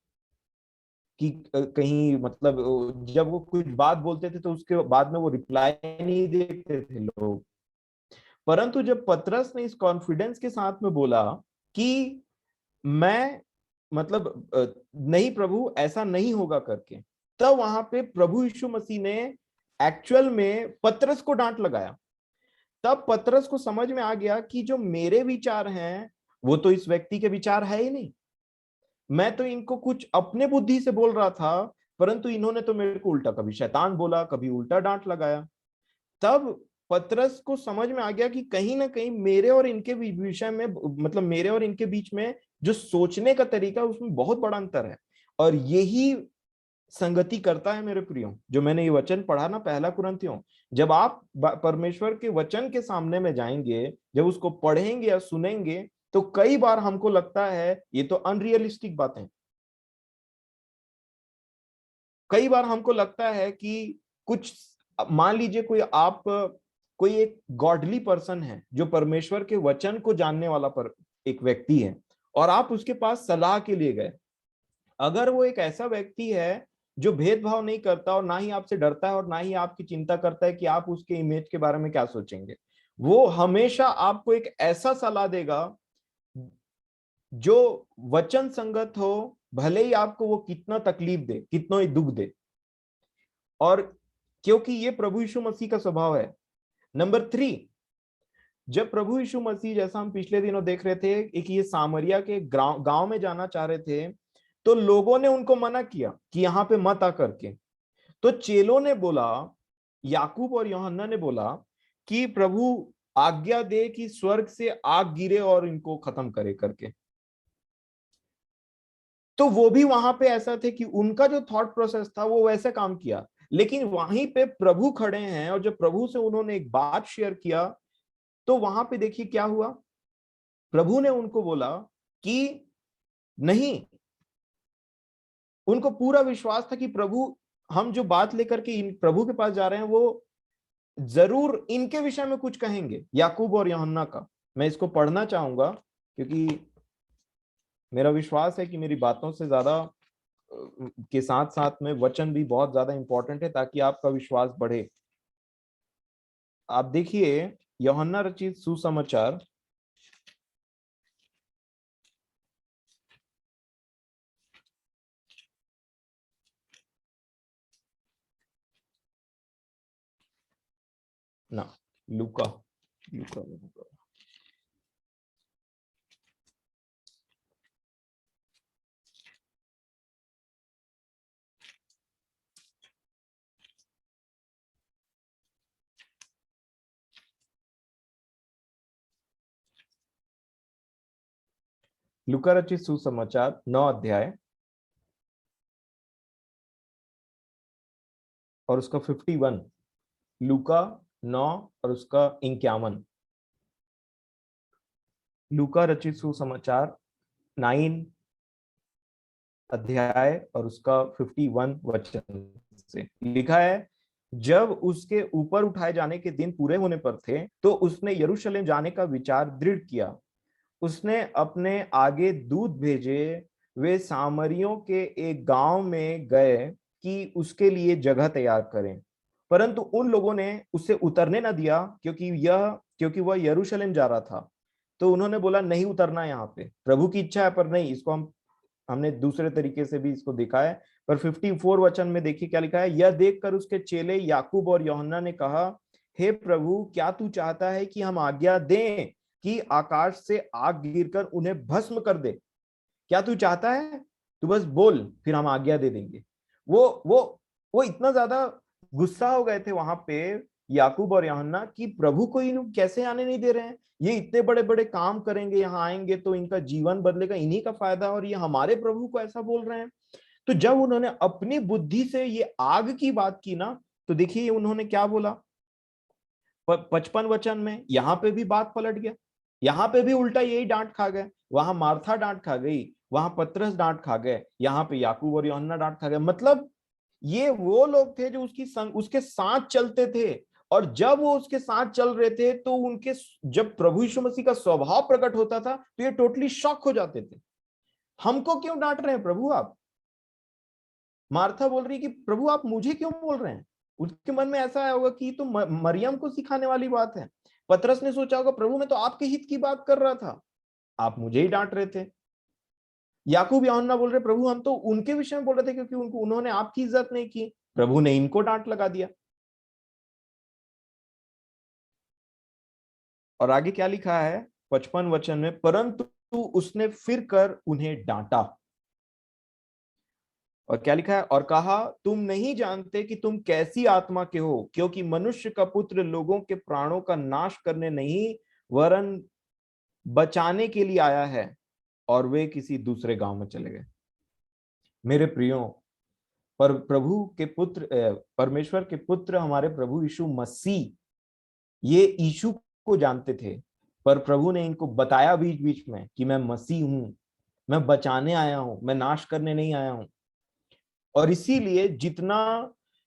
कि कहीं मतलब जब वो कुछ बात बोलते थे तो उसके बाद में वो रिप्लाई नहीं देते थे लोग। परंतु जब पतरस ने इस कॉन्फिडेंस के साथ में बोला कि मैं मतलब नहीं प्रभु, ऐसा नहीं होगा करके, तब वहां पे प्रभु यीशु मसीह ने एक्चुअल में पतरस को डांट लगाया। तब पतरस को समझ में आ गया कि जो मेरे विचार हैं वो तो इस व्यक्ति के विचार है ही नहीं, मैं तो इनको कुछ अपने बुद्धि से बोल रहा था, परंतु इन्होंने तो मेरे को उल्टा, कभी शैतान बोला, कभी उल्टा डांट लगाया। तब पतरस को समझ में आ गया कि कहीं ना कहीं मेरे और इनके विषय में, मतलब मेरे और इनके बीच में जो सोचने का तरीका, उसमें बहुत बड़ा अंतर है। और यही संगति करता है मेरे प्रियो, जो मैंने ये वचन पढ़ा ना, पहला कुरिन्थियों, जब आप परमेश्वर के वचन के सामने में जाएंगे, जब उसको पढ़ेंगे या सुनेंगे, तो कई बार हमको लगता है ये तो अनरियलिस्टिक बातें, कई बार हमको लगता है कि कुछ, मान लीजिए कोई एक गॉडली पर्सन है जो परमेश्वर के वचन को जानने वाला पर एक व्यक्ति है, और आप उसके पास सलाह के लिए गए। अगर वो एक ऐसा व्यक्ति है जो भेदभाव नहीं करता और ना ही आपसे डरता है और ना ही आपकी चिंता करता है कि आप उसके इमेज के बारे में क्या सोचेंगे, वो हमेशा आपको एक ऐसा सलाह देगा जो वचन संगत हो, भले ही आपको वो कितना तकलीफ दे, कितना ही दुख दे। और क्योंकि ये प्रभु यीशु मसीह का स्वभाव है। नंबर 3, जब प्रभु यीशु मसीह, जैसा हम पिछले दिनों देख रहे थे, एक ये सामरिया के गांव में जाना चाह रहे थे, तो लोगों ने उनको मना किया कि यहाँ पे मत आकर के। तो चेलों ने बोला, याकूब और यूहन्ना ने बोला कि प्रभु आज्ञा दे कि स्वर्ग से आग गिरे और इनको खत्म करे करके। तो वो भी वहां पे ऐसा थे कि उनका जो थॉट प्रोसेस था वो वैसे काम किया, लेकिन वहीं पे प्रभु खड़े हैं और जब प्रभु से उन्होंने एक बात शेयर किया, तो वहां पे देखिए क्या हुआ। प्रभु ने उनको बोला कि नहीं, उनको पूरा विश्वास था कि प्रभु, हम जो बात लेकर के इन प्रभु के पास जा रहे हैं वो जरूर इनके विषय में कुछ कहेंगे, याकूब और यूहन्ना का। मैं इसको पढ़ना चाहूंगा क्योंकि मेरा विश्वास है कि मेरी बातों से ज्यादा के साथ साथ में वचन भी बहुत ज्यादा इंपॉर्टेंट है, ताकि आपका विश्वास बढ़े। आप देखिए यूहन्ना रचित सुसमाचार, ना, लूका लूका लूका लूका रचित सुसमाचार 9 अध्याय और उसका 51। लूका 9 और उसका 51। लूका रचित सुसमाचार 9 अध्याय और उसका 51 वचन से लिखा है, जब उसके ऊपर उठाए जाने के दिन पूरे होने पर थे, तो उसने यरूशलेम जाने का विचार दृढ़ किया। उसने अपने आगे दूत भेजे, वे सामरियों के एक गांव में गए कि उसके लिए जगह तैयार करें। परंतु उन लोगों ने उसे उतरने न दिया, क्योंकि वह यरूशलेम जा रहा था। तो उन्होंने बोला नहीं उतरना यहाँ पे, प्रभु की इच्छा है पर नहीं। इसको हमने दूसरे तरीके से भी इसको देखा है। पर 54 वचन में देखिए क्या लिखा है, यह देखकर उसके चेले याकूब और यूहन्ना ने कहा, हे प्रभु, क्या तू चाहता है कि हम आज्ञा दें कि आकाश से आग गिरकर उन्हें भस्म कर दे? क्या तू चाहता है? तू बस बोल, फिर हम आज्ञा दे देंगे। वो इतना ज्यादा गुस्सा हो गए थे वहां पे याकूब और यूहन्ना कि प्रभु को इन कैसे आने नहीं दे रहे हैं, ये इतने बड़े बड़े काम करेंगे, यहाँ आएंगे तो इनका जीवन बदलेगा, इन्हीं का फायदा, और ये हमारे प्रभु को ऐसा बोल रहे हैं। तो जब उन्होंने अपनी बुद्धि से ये आग की बात की ना, तो देखिए उन्होंने क्या बोला 55 वचन में। यहाँ पे भी बात पलट गया, यहाँ पे भी उल्टा यही डांट खा गए। वहां मार्था डांट खा गई, वहां पतरस डांट खा गए, यहाँ पे याकूब और यूहन्ना डांट खा गए। मतलब ये वो लोग थे जो उसके साथ चलते थे, और जब वो उसके साथ चल रहे थे तो उनके, जब प्रभु यीशु मसीह का स्वभाव प्रकट होता था तो ये टोटली शॉक हो जाते थे। हमको क्यों डांट रहे हैं प्रभु आप? मार्था बोल रही कि प्रभु आप मुझे क्यों बोल रहे हैं? उसके मन में ऐसा आया होगा कि तो मरियम को सिखाने वाली बात है। पतरस ने सोचा होगा प्रभु मैं तो आपके हित की बात कर रहा था, आप मुझे ही डांट रहे थे। याकूब यूहन्ना बोल रहे प्रभु हम तो उनके विषय में बोल रहे थे क्योंकि उन्होंने आपकी इज्जत नहीं की, प्रभु ने इनको डांट लगा दिया। और आगे क्या लिखा है 55 वचन में, परंतु उसने फिर कर उन्हें डांटा। और क्या लिखा है, और कहा तुम नहीं जानते कि तुम कैसी आत्मा के हो, क्योंकि मनुष्य का पुत्र लोगों के प्राणों का नाश करने नहीं वरन बचाने के लिए आया है। और वे किसी दूसरे गांव में चले गए। मेरे प्रियो, पर प्रभु के पुत्र, परमेश्वर के पुत्र हमारे प्रभु यीशु मसीह, ये यीशु को जानते थे, पर प्रभु ने इनको बताया बीच बीच में कि मैं मसीह हूं, मैं बचाने आया हूं, मैं नाश करने नहीं आया हूं। और इसीलिए जितना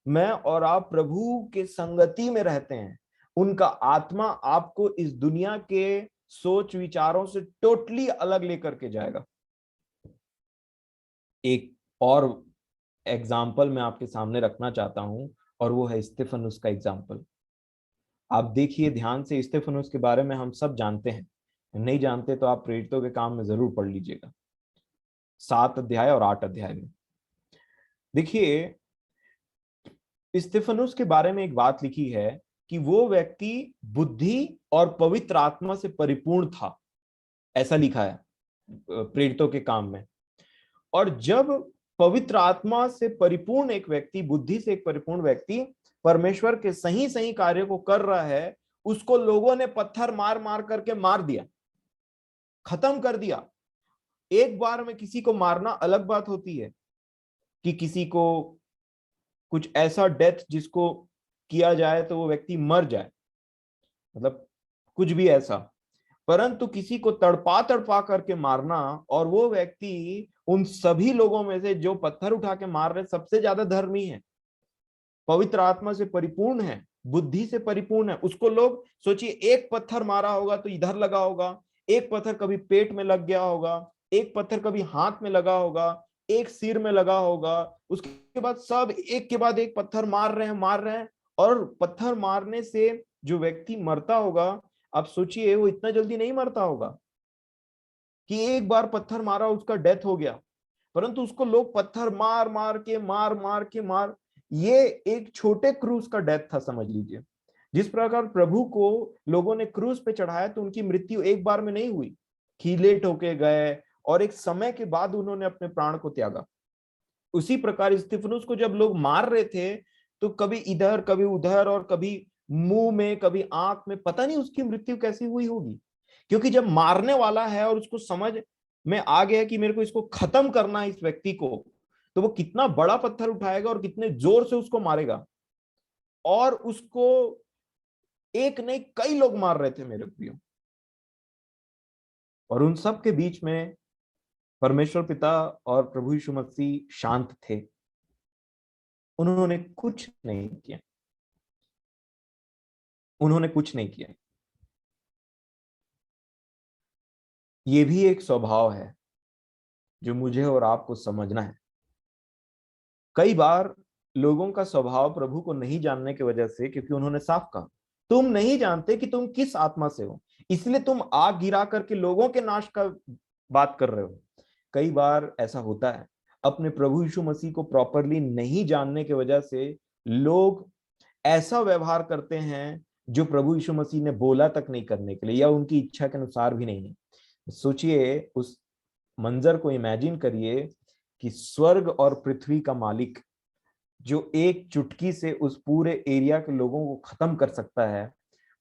मैं और आप प्रभु के संगति में रहते हैं, उनका आत्मा आपको इस दुनिया के सोच विचारों से टोटली अलग लेकर के जाएगा। एक और एग्जाम्पल मैं आपके सामने रखना चाहता हूं, और वो है स्तिफनुस का एग्जाम्पल। आप देखिए ध्यान से, स्तिफनुस के बारे में हम सब जानते हैं, नहीं जानते तो आप प्रेरितों के काम में जरूर पढ़ लीजिएगा, 7 अध्याय और 8 अध्याय में। देखिए स्तिफनुस के बारे में एक बात लिखी है कि वो व्यक्ति बुद्धि और पवित्र आत्मा से परिपूर्ण था, ऐसा लिखा है प्रेरितों के काम में। और जब पवित्र आत्मा से परिपूर्ण एक व्यक्ति, बुद्धि से एक परिपूर्ण व्यक्ति परमेश्वर के सही सही कार्य को कर रहा है, उसको लोगों ने पत्थर मार मार करके मार दिया, खत्म कर दिया। एक बार में किसी को मारना अलग बात होती है, कि किसी को कुछ ऐसा डेथ जिसको किया जाए तो वो व्यक्ति मर जाए, मतलब कुछ भी ऐसा, परंतु किसी को तड़पा तड़पा करके मारना, और वो व्यक्ति उन सभी लोगों में से जो पत्थर उठा के मार रहे सबसे ज्यादा धर्मी है, पवित्र आत्मा से परिपूर्ण है, बुद्धि से परिपूर्ण है, उसको लोग सोचिए एक पत्थर मारा होगा तो इधर लगा होगा, एक पत्थर कभी पेट में लग गया होगा, एक पत्थर कभी हाथ में लगा होगा, एक सिर में लगा होगा, उसके बाद सब एक के बाद एक पत्थर मार रहे हैं। और पत्थर मारने से जो व्यक्ति मरता होगा, आप सोचिए वो इतना जल्दी नहीं मरता होगा कि एक बार पत्थर मारा उसका डेथ हो गया, परंतु उसको लोग पत्थर मार मार के ये एक छोटे क्रूस का डेथ था, समझ लीजिए। जिस प्रकार प्रभु को लोगों ने क्रूस पे चढ़ाया तो उनकी मृत्यु एक बार में नहीं हुई, खीले ठोके गए और एक समय के बाद उन्होंने अपने प्राण को त्यागा। उसी प्रकार स्तिफनुस को जब लोग मार रहे थे तो कभी इधर कभी उधर और कभी मुंह में कभी आंख में, पता नहीं उसकी मृत्यु कैसी हुई होगी। क्योंकि जब मारने वाला है और उसको समझ में आ गया कि मेरे को इसको खत्म करना है इस व्यक्ति को, तो वो कितना बड़ा पत्थर उठाएगा और कितने जोर से उसको मारेगा। और उसको एक नहीं कई लोग मार रहे थे मेरे प्रियो, और उन सब के बीच में परमेश्वर पिता और प्रभु यीशु मसीह शांत थे, उन्होंने कुछ नहीं किया, उन्होंने कुछ नहीं किया। ये भी एक स्वभाव है जो मुझे और आपको समझना है। कई बार लोगों का स्वभाव प्रभु को नहीं जानने की वजह से, क्योंकि उन्होंने साफ कहा तुम नहीं जानते कि तुम किस आत्मा से हो, इसलिए तुम आग गिरा करके लोगों के नाश का बात कर रहे हो। कई बार ऐसा होता है, अपने प्रभु यीशु मसीह को प्रॉपरली नहीं जानने की वजह से लोग ऐसा व्यवहार करते हैं जो प्रभु यीशु मसीह ने बोला तक नहीं करने के लिए, या उनकी इच्छा के अनुसार भी नहीं है। सोचिए, उस मंजर को इमेजिन करिए कि स्वर्ग और पृथ्वी का मालिक जो एक चुटकी से उस पूरे एरिया के लोगों को खत्म कर सकता है,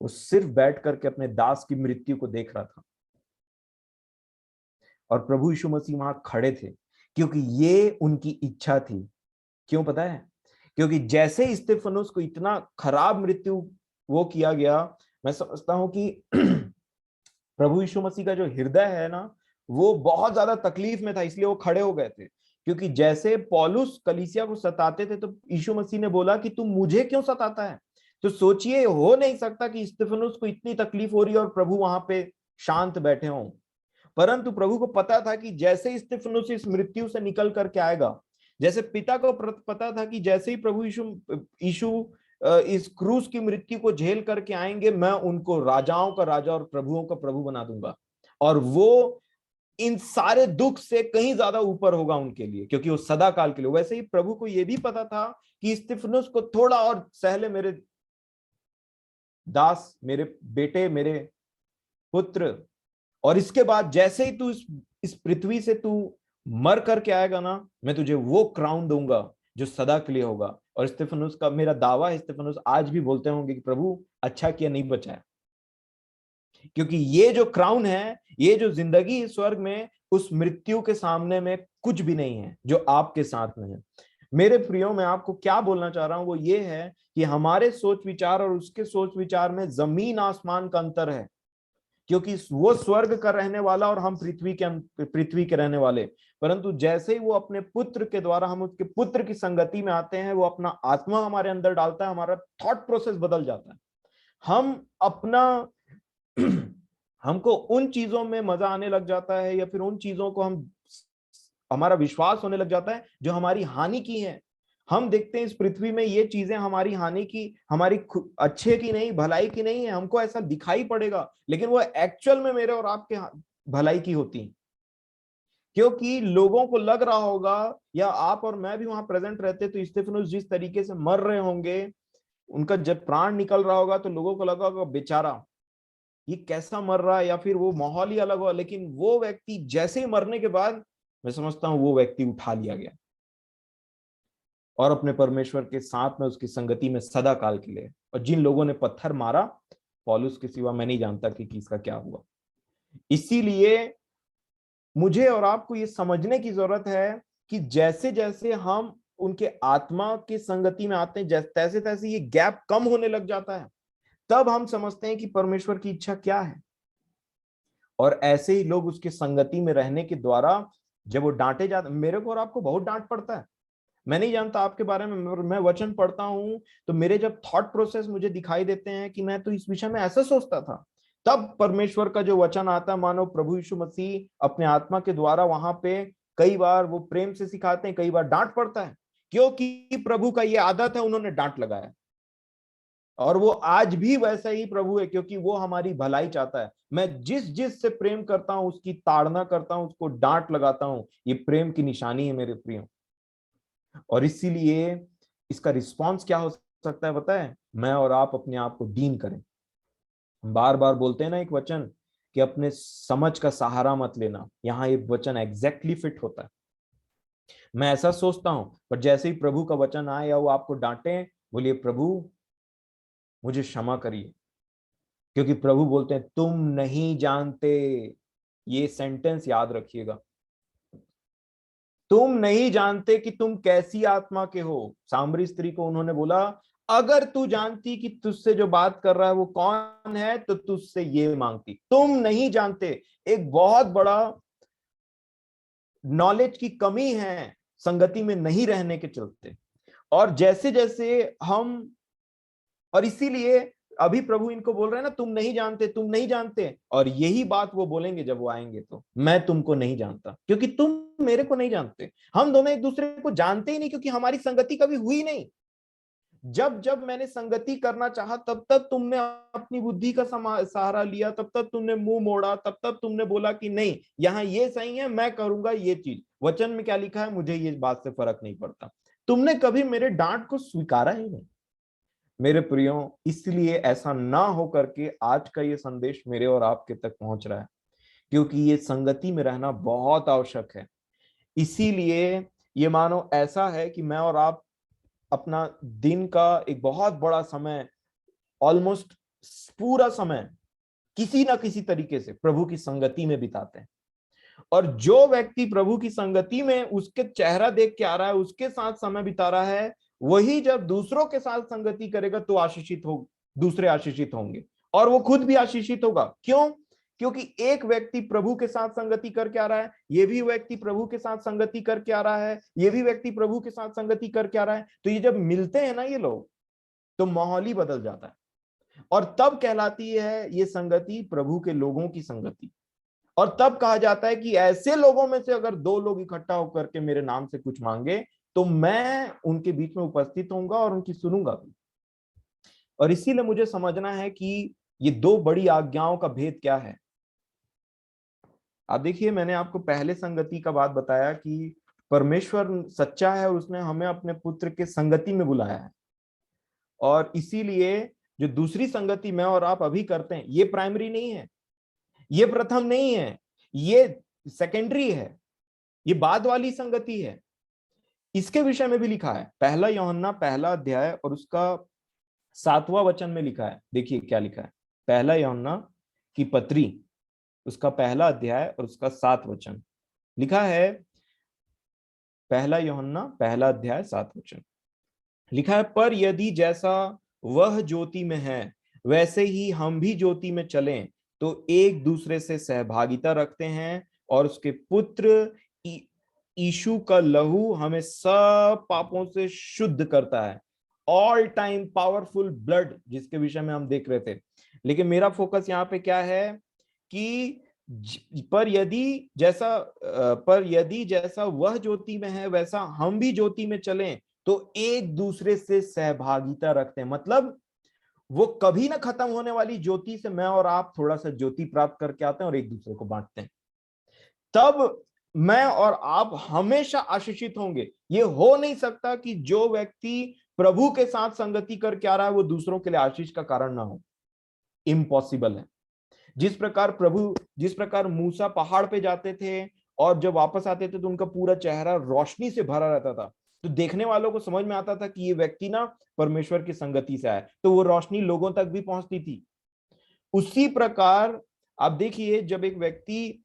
वो सिर्फ बैठ करके अपने दास की मृत्यु को देख रहा था। और प्रभु यीशु मसीह वहां खड़े थे, क्योंकि ये उनकी इच्छा थी। क्यों पता है? क्योंकि जैसे स्तिफनुस को इतना खराब मृत्यु वो किया गया, मैं समझता हूं कि प्रभु यीशु मसीह का जो हृदय है ना, वो बहुत ज्यादा तकलीफ में था, इसलिए वो खड़े हो गए थे। क्योंकि जैसे पौलुस कलीसिया को सताते थे तो यीशु मसीह ने बोला कि तू मुझे क्यों सताता है। तो सोचिए, हो नहीं सकता कि स्तिफनुस को इतनी तकलीफ हो रही है और प्रभु वहां पे शांत बैठे हों। परंतु प्रभु को पता था कि जैसे स्तिफनुस इस मृत्यु से निकल करके आएगा, जैसे पिता को पता था कि जैसे ही प्रभु यीशु यीशु इस क्रूस की मृत्यु को झेल करके आएंगे, मैं उनको राजाओं का राजा और प्रभुओं का प्रभु बना दूंगा, और वो इन सारे दुख से कहीं ज्यादा ऊपर होगा उनके लिए, क्योंकि वो सदा काल के लिए। वैसे ही प्रभु को यह भी पता था कि स्तिफनुस को थोड़ा और सहले मेरे दास, मेरे बेटे, मेरे पुत्र, और इसके बाद जैसे ही तू इस पृथ्वी से तू मर करके आएगा ना, मैं तुझे वो क्राउन दूंगा जो सदा के लिए होगा। और स्तिफनुस का मेरा दावा है, स्तिफनुस आज भी बोलते होंगे कि प्रभु अच्छा किया नहीं बचाया, क्योंकि ये जो क्राउन है, ये जो जिंदगी है स्वर्ग में, उस मृत्यु के सामने में कुछ भी नहीं है जो आपके साथ में है। मेरे प्रियो, मैं आपको क्या बोलना चाह रहा हूं वो ये है कि हमारे सोच विचार और उसके सोच विचार में जमीन आसमान का अंतर है। क्योंकि वो स्वर्ग का रहने वाला और हम पृथ्वी के रहने वाले। परंतु जैसे ही वो अपने पुत्र के द्वारा हम उसके पुत्र की संगति में आते हैं, वो अपना आत्मा हमारे अंदर डालता है, हमारा थॉट प्रोसेस बदल जाता है। हम अपना हमको उन चीजों में मजा आने लग जाता है, या फिर उन चीजों को हमारा विश्वास होने लग जाता है जो हमारी हानि की है। हम देखते हैं इस पृथ्वी में ये चीजें हमारी हानि की, हमारी अच्छे की नहीं, भलाई की नहीं है। हमको ऐसा दिखाई पड़ेगा, लेकिन वो एक्चुअल में मेरे और आपके भलाई की होती है। क्योंकि लोगों को लग रहा होगा, या आप और मैं भी वहां प्रेजेंट रहते तो स्तेफनुस जिस तरीके से मर रहे होंगे, उनका जब प्राण निकल रहा होगा तो लोगों को लगा होगा बेचारा ये कैसा मर रहा है, या फिर वो माहौल ही अलग हुआ। लेकिन वो व्यक्ति जैसे ही मरने के बाद, मैं समझता हूं वो व्यक्ति उठा लिया गया और अपने परमेश्वर के साथ में उसकी संगति में सदा काल के लिए। और जिन लोगों ने पत्थर मारा, पौलुस के सिवा मैं नहीं जानता कि किसका क्या हुआ। इसीलिए मुझे और आपको ये समझने की जरूरत है कि जैसे जैसे हम उनके आत्मा की संगति में आते हैं, तैसे तैसे ये गैप कम होने लग जाता है। तब हम समझते हैं कि परमेश्वर की इच्छा क्या है। और ऐसे ही लोग उसके संगति में रहने के द्वारा जब वो डांटे जाते, मेरे को और आपको बहुत डांट पड़ता है। मैं नहीं जानता आपके बारे में, मैं वचन पढ़ता हूं तो मेरे जब थॉट प्रोसेस मुझे दिखाई देते हैं कि मैं तो इस विषय में ऐसा सोचता था, तब परमेश्वर का जो वचन आता है, मानो प्रभु यीशु मसीह अपने आत्मा के द्वारा वहां पे कई बार वो प्रेम से सिखाते हैं, कई बार डांट पड़ता है, क्योंकि प्रभु का ये आदत है, उन्होंने डांट लगाया। और वो आज भी वैसा ही प्रभु है, क्योंकि वो हमारी भलाई चाहता है। मैं जिस जिस से प्रेम करता हूं उसकी ताड़ना करता हूं, उसको डांट लगाता हूं। ये प्रेम की निशानी है मेरे प्रियो। और इसीलिए इसका रिस्पॉन्स क्या हो सकता है पता है? मैं और आप अपने आप को डीन करें। बार बार बोलते हैं ना एक वचन कि अपने समझ का सहारा मत लेना, यहां ये वचन एग्जैक्टली फिट होता है। मैं ऐसा सोचता हूं, पर जैसे ही प्रभु का वचन आए या वो आपको डांटे, बोलिए प्रभु मुझे क्षमा करिए, क्योंकि प्रभु बोलते हैं तुम नहीं जानते। ये सेंटेंस याद रखिएगा, तुम नहीं जानते कि तुम कैसी आत्मा के हो। सामरी स्त्री को उन्होंने बोला, अगर तू जानती कि तुझसे जो बात कर रहा है वो कौन है तो तुझसे ये मांगती। तुम नहीं जानते, एक बहुत बड़ा नॉलेज की कमी है संगति में नहीं रहने के चलते। और जैसे जैसे हम, और इसीलिए अभी प्रभु इनको बोल रहे हैं ना, तुम नहीं जानते, तुम नहीं जानते। और यही बात वो बोलेंगे जब वो आएंगे, तो मैं तुमको नहीं जानता क्योंकि तुम मेरे को नहीं जानते। हम दोनों एक दूसरे को जानते ही नहीं, क्योंकि हमारी संगति कभी हुई नहीं। जब जब मैंने संगति करना चाहा, तब तब तुमने अपनी बुद्धि का सहारा लिया, तब तब तुमने मुंह मोड़ा, तब तब तुमने बोला कि नहीं यहाँ ये सही है, मैं करूंगा ये चीज। वचन में क्या लिखा है मुझे ये बात से फर्क नहीं पड़ता। तुमने कभी मेरे डांट को स्वीकारा ही नहीं। मेरे प्रियो, इसलिए ऐसा ना हो करके आज का ये संदेश मेरे और आपके तक पहुंच रहा है, क्योंकि ये संगति में रहना बहुत आवश्यक है। इसीलिए ये मानो ऐसा है कि मैं और आप अपना दिन का एक बहुत बड़ा समय, ऑलमोस्ट पूरा समय किसी ना किसी तरीके से प्रभु की संगति में बिताते हैं। और जो व्यक्ति प्रभु की संगति में उसके चेहरा देख के आ रहा है, उसके साथ समय बिता रहा है, वही जब दूसरों के साथ संगति करेगा तो आशीषित हो, दूसरे आशीषित होंगे और वो खुद भी आशीषित होगा। क्यों? क्योंकि एक व्यक्ति प्रभु के साथ संगति करके आ रहा है, ये भी व्यक्ति प्रभु के साथ संगति करके आ रहा है, ये भी व्यक्ति प्रभु के साथ संगति करके आ रहा है। तो ये जब मिलते हैं ना ये लोग, तो माहौल ही बदल जाता है। और तब कहलाती है ये संगति प्रभु के लोगों की संगति। और तब कहा जाता है कि ऐसे लोगों में से अगर दो लोग इकट्ठा होकर के मेरे नाम से कुछ मांगे तो मैं उनके बीच में उपस्थित होऊंगा और उनकी सुनूंगा भी। और इसीलिए मुझे समझना है कि ये दो बड़ी आज्ञाओं का भेद क्या है। आप देखिए, मैंने आपको पहले संगति का बात बताया कि परमेश्वर सच्चा है और उसने हमें अपने पुत्र के संगति में बुलाया है। और इसीलिए जो दूसरी संगति मैं और आप अभी करते हैं, ये प्राइमरी नहीं है, ये प्रथम नहीं है, ये सेकेंडरी है, ये बाद वाली संगति है। इसके विषय में भी लिखा है, पहला यूहन्ना पहला अध्याय और उसका 7वां वचन में लिखा है। देखिए क्या लिखा है, पहला यूहन्ना की पत्री उसका पहला अध्याय और उसका 7 वचन लिखा है। पहला यूहन्ना पहला अध्याय 7 वचन लिखा है, पर यदि जैसा वह ज्योति में है वैसे ही हम भी ज्योति में चलें तो एक दूसरे से सहभागिता रखते हैं और उसके पुत्र यीशु का लहू हमें सब पापों से शुद्ध करता है। ऑल टाइम पावरफुल ब्लड जिसके विषय में हम देख रहे थे। लेकिन मेरा फोकस यहाँ पे क्या है कि पर यदि जैसा वह ज्योति में है वैसा हम भी ज्योति में चलें तो एक दूसरे से सहभागिता रखते हैं। मतलब वो कभी ना खत्म होने वाली ज्योति से मैं और आप थोड़ा सा ज्योति प्राप्त करके आते हैं और एक दूसरे को बांटते हैं। तब मैं और आप हमेशा आशीषित होंगे। ये हो नहीं सकता कि जो व्यक्ति प्रभु के साथ संगति करके आ रहा है वो दूसरों के लिए आशीष का कारण ना हो। इम्पॉसिबल है। जिस प्रकार मूसा पहाड़ पे जाते थे और जब वापस आते थे तो उनका पूरा चेहरा रोशनी से भरा रहता था, तो देखने वालों को समझ में आता था कि ये व्यक्ति ना परमेश्वर की संगति से आया, तो वो रोशनी लोगों तक भी पहुंचती थी। उसी प्रकार आप देखिए, जब एक व्यक्ति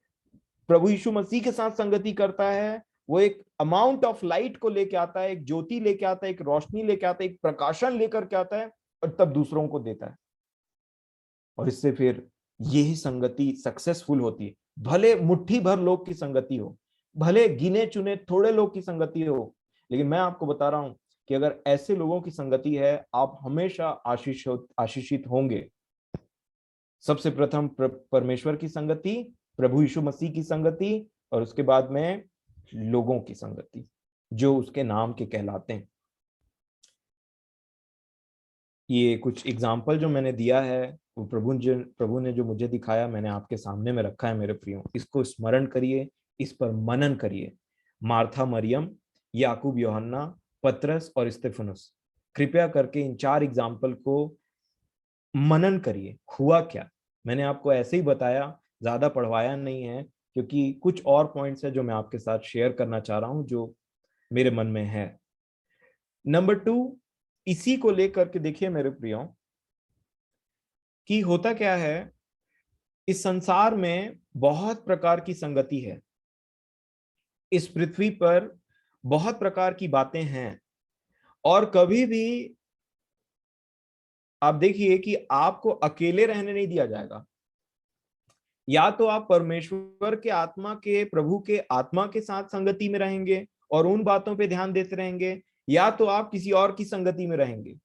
प्रभु यीशु मसीह के साथ संगति करता है, वो एक अमाउंट ऑफ लाइट को लेके आता है, एक ज्योति लेके आता है, एक रोशनी लेके आता है, एक प्रकाशन लेकर के आता है और तब दूसरों को देता है। और इससे फिर यही संगति सक्सेसफुल होती है। भले मुट्ठी भर लोग की संगति हो, भले गिने चुने थोड़े लोग की संगति हो, लेकिन मैं आपको बता रहा हूं कि अगर ऐसे लोगों की संगति है, आप हमेशा आशीषित होंगे। सबसे प्रथम परमेश्वर की संगति, प्रभु यीशु मसीह की संगति, और उसके बाद में लोगों की संगति जो उसके नाम के कहलाते हैं। ये कुछ एग्जाम्पल जो मैंने दिया है वो प्रभु ने जो मुझे दिखाया मैंने आपके सामने में रखा है मेरे प्रियो। इसको स्मरण करिए, इस पर मनन करिए। मार्था मरियम, याकूब यूहन्ना, पतरस और स्तेफनुस, कृपया करके इन 4 एग्जाम्पल को मनन करिए। हुआ क्या, मैंने आपको ऐसे ही बताया, ज्यादा पढ़वाया नहीं है, क्योंकि कुछ और पॉइंट्स है जो मैं आपके साथ शेयर करना चाह रहा हूं जो मेरे मन में है। नंबर 2, इसी को लेकर के देखिए मेरे प्रियो कि होता क्या है, इस संसार में बहुत प्रकार की संगति है। इस पृथ्वी पर बहुत प्रकार की बातें हैं और कभी भी आप देखिए कि आपको अकेले रहने नहीं दिया जाएगा। या तो आप परमेश्वर के आत्मा के, प्रभु के आत्मा के साथ संगति में रहेंगे और उन बातों पे ध्यान देते रहेंगे, या तो आप किसी और की संगति में रहेंगे।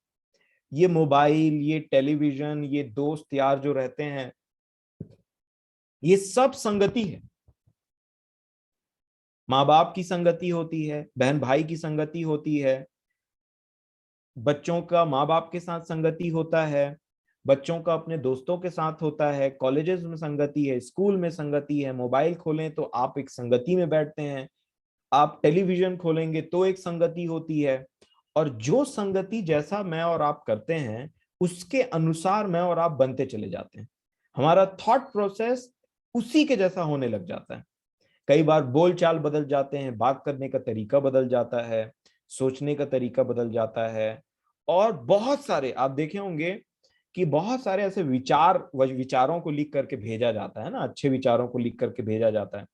ये मोबाइल, ये टेलीविजन, ये दोस्त यार जो रहते हैं, ये सब संगति है। माँ बाप की संगति होती है, बहन भाई की संगति होती है, बच्चों का माँ बाप के साथ संगति होता है, बच्चों का अपने दोस्तों के साथ होता है, कॉलेजेस में संगति है, स्कूल में संगति है। मोबाइल खोलें तो आप एक संगति में बैठते हैं, आप टेलीविजन खोलेंगे तो एक संगति होती है। और जो संगति जैसा मैं और आप करते हैं उसके अनुसार मैं और आप बनते चले जाते हैं। हमारा थॉट प्रोसेस उसी के जैसा होने लग जाता है। कई बार बोल चाल बदल जाते हैं, बात करने का तरीका बदल जाता है, सोचने का तरीका बदल जाता है। और बहुत सारे आप देखे होंगे कि बहुत सारे ऐसे विचारों को लिख करके भेजा जाता है ना, अच्छे विचारों को लिख करके भेजा जाता है,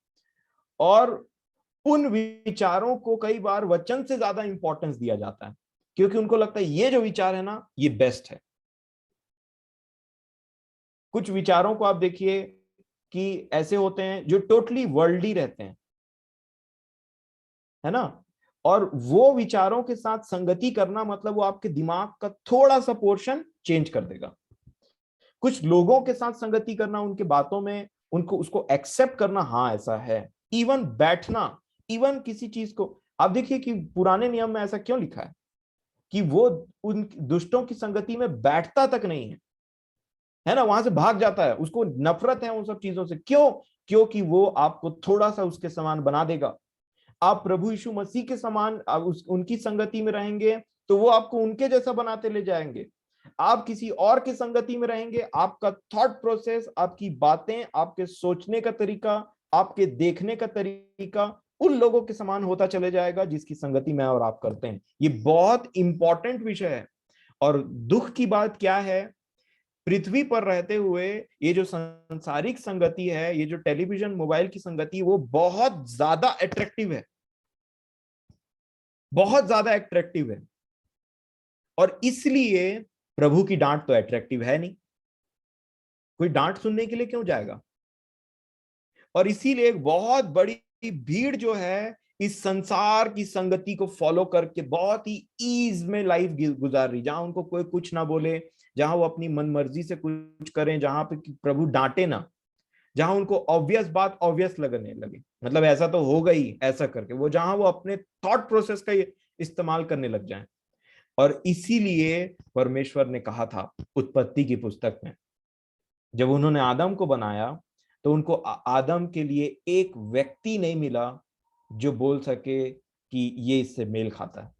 और उन विचारों को कई बार वचन से ज्यादा इंपॉर्टेंस दिया जाता है, क्योंकि उनको लगता है ये जो विचार है ना ये बेस्ट है। कुछ विचारों को आप देखिए कि ऐसे होते हैं जो टोटली वर्ल्डली रहते हैं, है ना, और वो विचारों के साथ संगति करना मतलब वो आपके दिमाग का थोड़ा सा पोर्शन चेंज कर देगा। कुछ लोगों के साथ संगति करना, उनके बातों में उनको उसको एक्सेप्ट करना, हाँ ऐसा है, इवन बैठना, इवन किसी चीज को आप देखिए कि पुराने नियम में ऐसा क्यों लिखा है कि वो उन दुष्टों की संगति में बैठता तक नहीं है ना, वहां से भाग जाता है, उसको नफरत है उन सब चीजों से। क्यों? क्योंकि वो आपको थोड़ा सा उसके समान बना देगा। आप प्रभु यीशु मसीह के समान उनकी संगति में रहेंगे तो वो आपको उनके जैसा बनाते ले जाएंगे। आप किसी और की संगति में रहेंगे, आपका थॉट प्रोसेस, आपकी बातें, आपके सोचने का तरीका, आपके देखने का तरीका उन लोगों के समान होता चले जाएगा जिसकी संगति मैं और आप करते हैं। ये बहुत इंपॉर्टेंट विषय है। और दुख की बात क्या है, पृथ्वी पर रहते हुए ये जो सांसारिक संगति है, ये जो टेलीविजन मोबाइल की संगति, वो बहुत ज्यादा अट्रैक्टिव है, बहुत ज्यादा अट्रैक्टिव है। और इसलिए प्रभु की डांट तो अट्रैक्टिव है नहीं। कोई डांट सुनने के लिए क्यों जाएगा? और इसीलिए एक बहुत बड़ी भीड़ जो है इस संसार की संगति को फॉलो करके बहुत ही ईज में लाइफ गुजार रही, जहां उनको कोई कुछ ना बोले, जहां वो अपनी मनमर्जी से कुछ करें, जहां पे प्रभु डांटे ना, जहां उनको ऑब्वियस बात ऑब्वियस लगने लगे, मतलब ऐसा तो होगा ही ऐसा करके, वो जहां वो अपने थॉट प्रोसेस का इस्तेमाल करने लग जाएं। और इसीलिए परमेश्वर ने कहा था उत्पत्ति की पुस्तक में, जब उन्होंने आदम को बनाया तो उनको आदम के लिए एक व्यक्ति नहीं मिला जो बोल सके कि ये इससे मेल खाता है।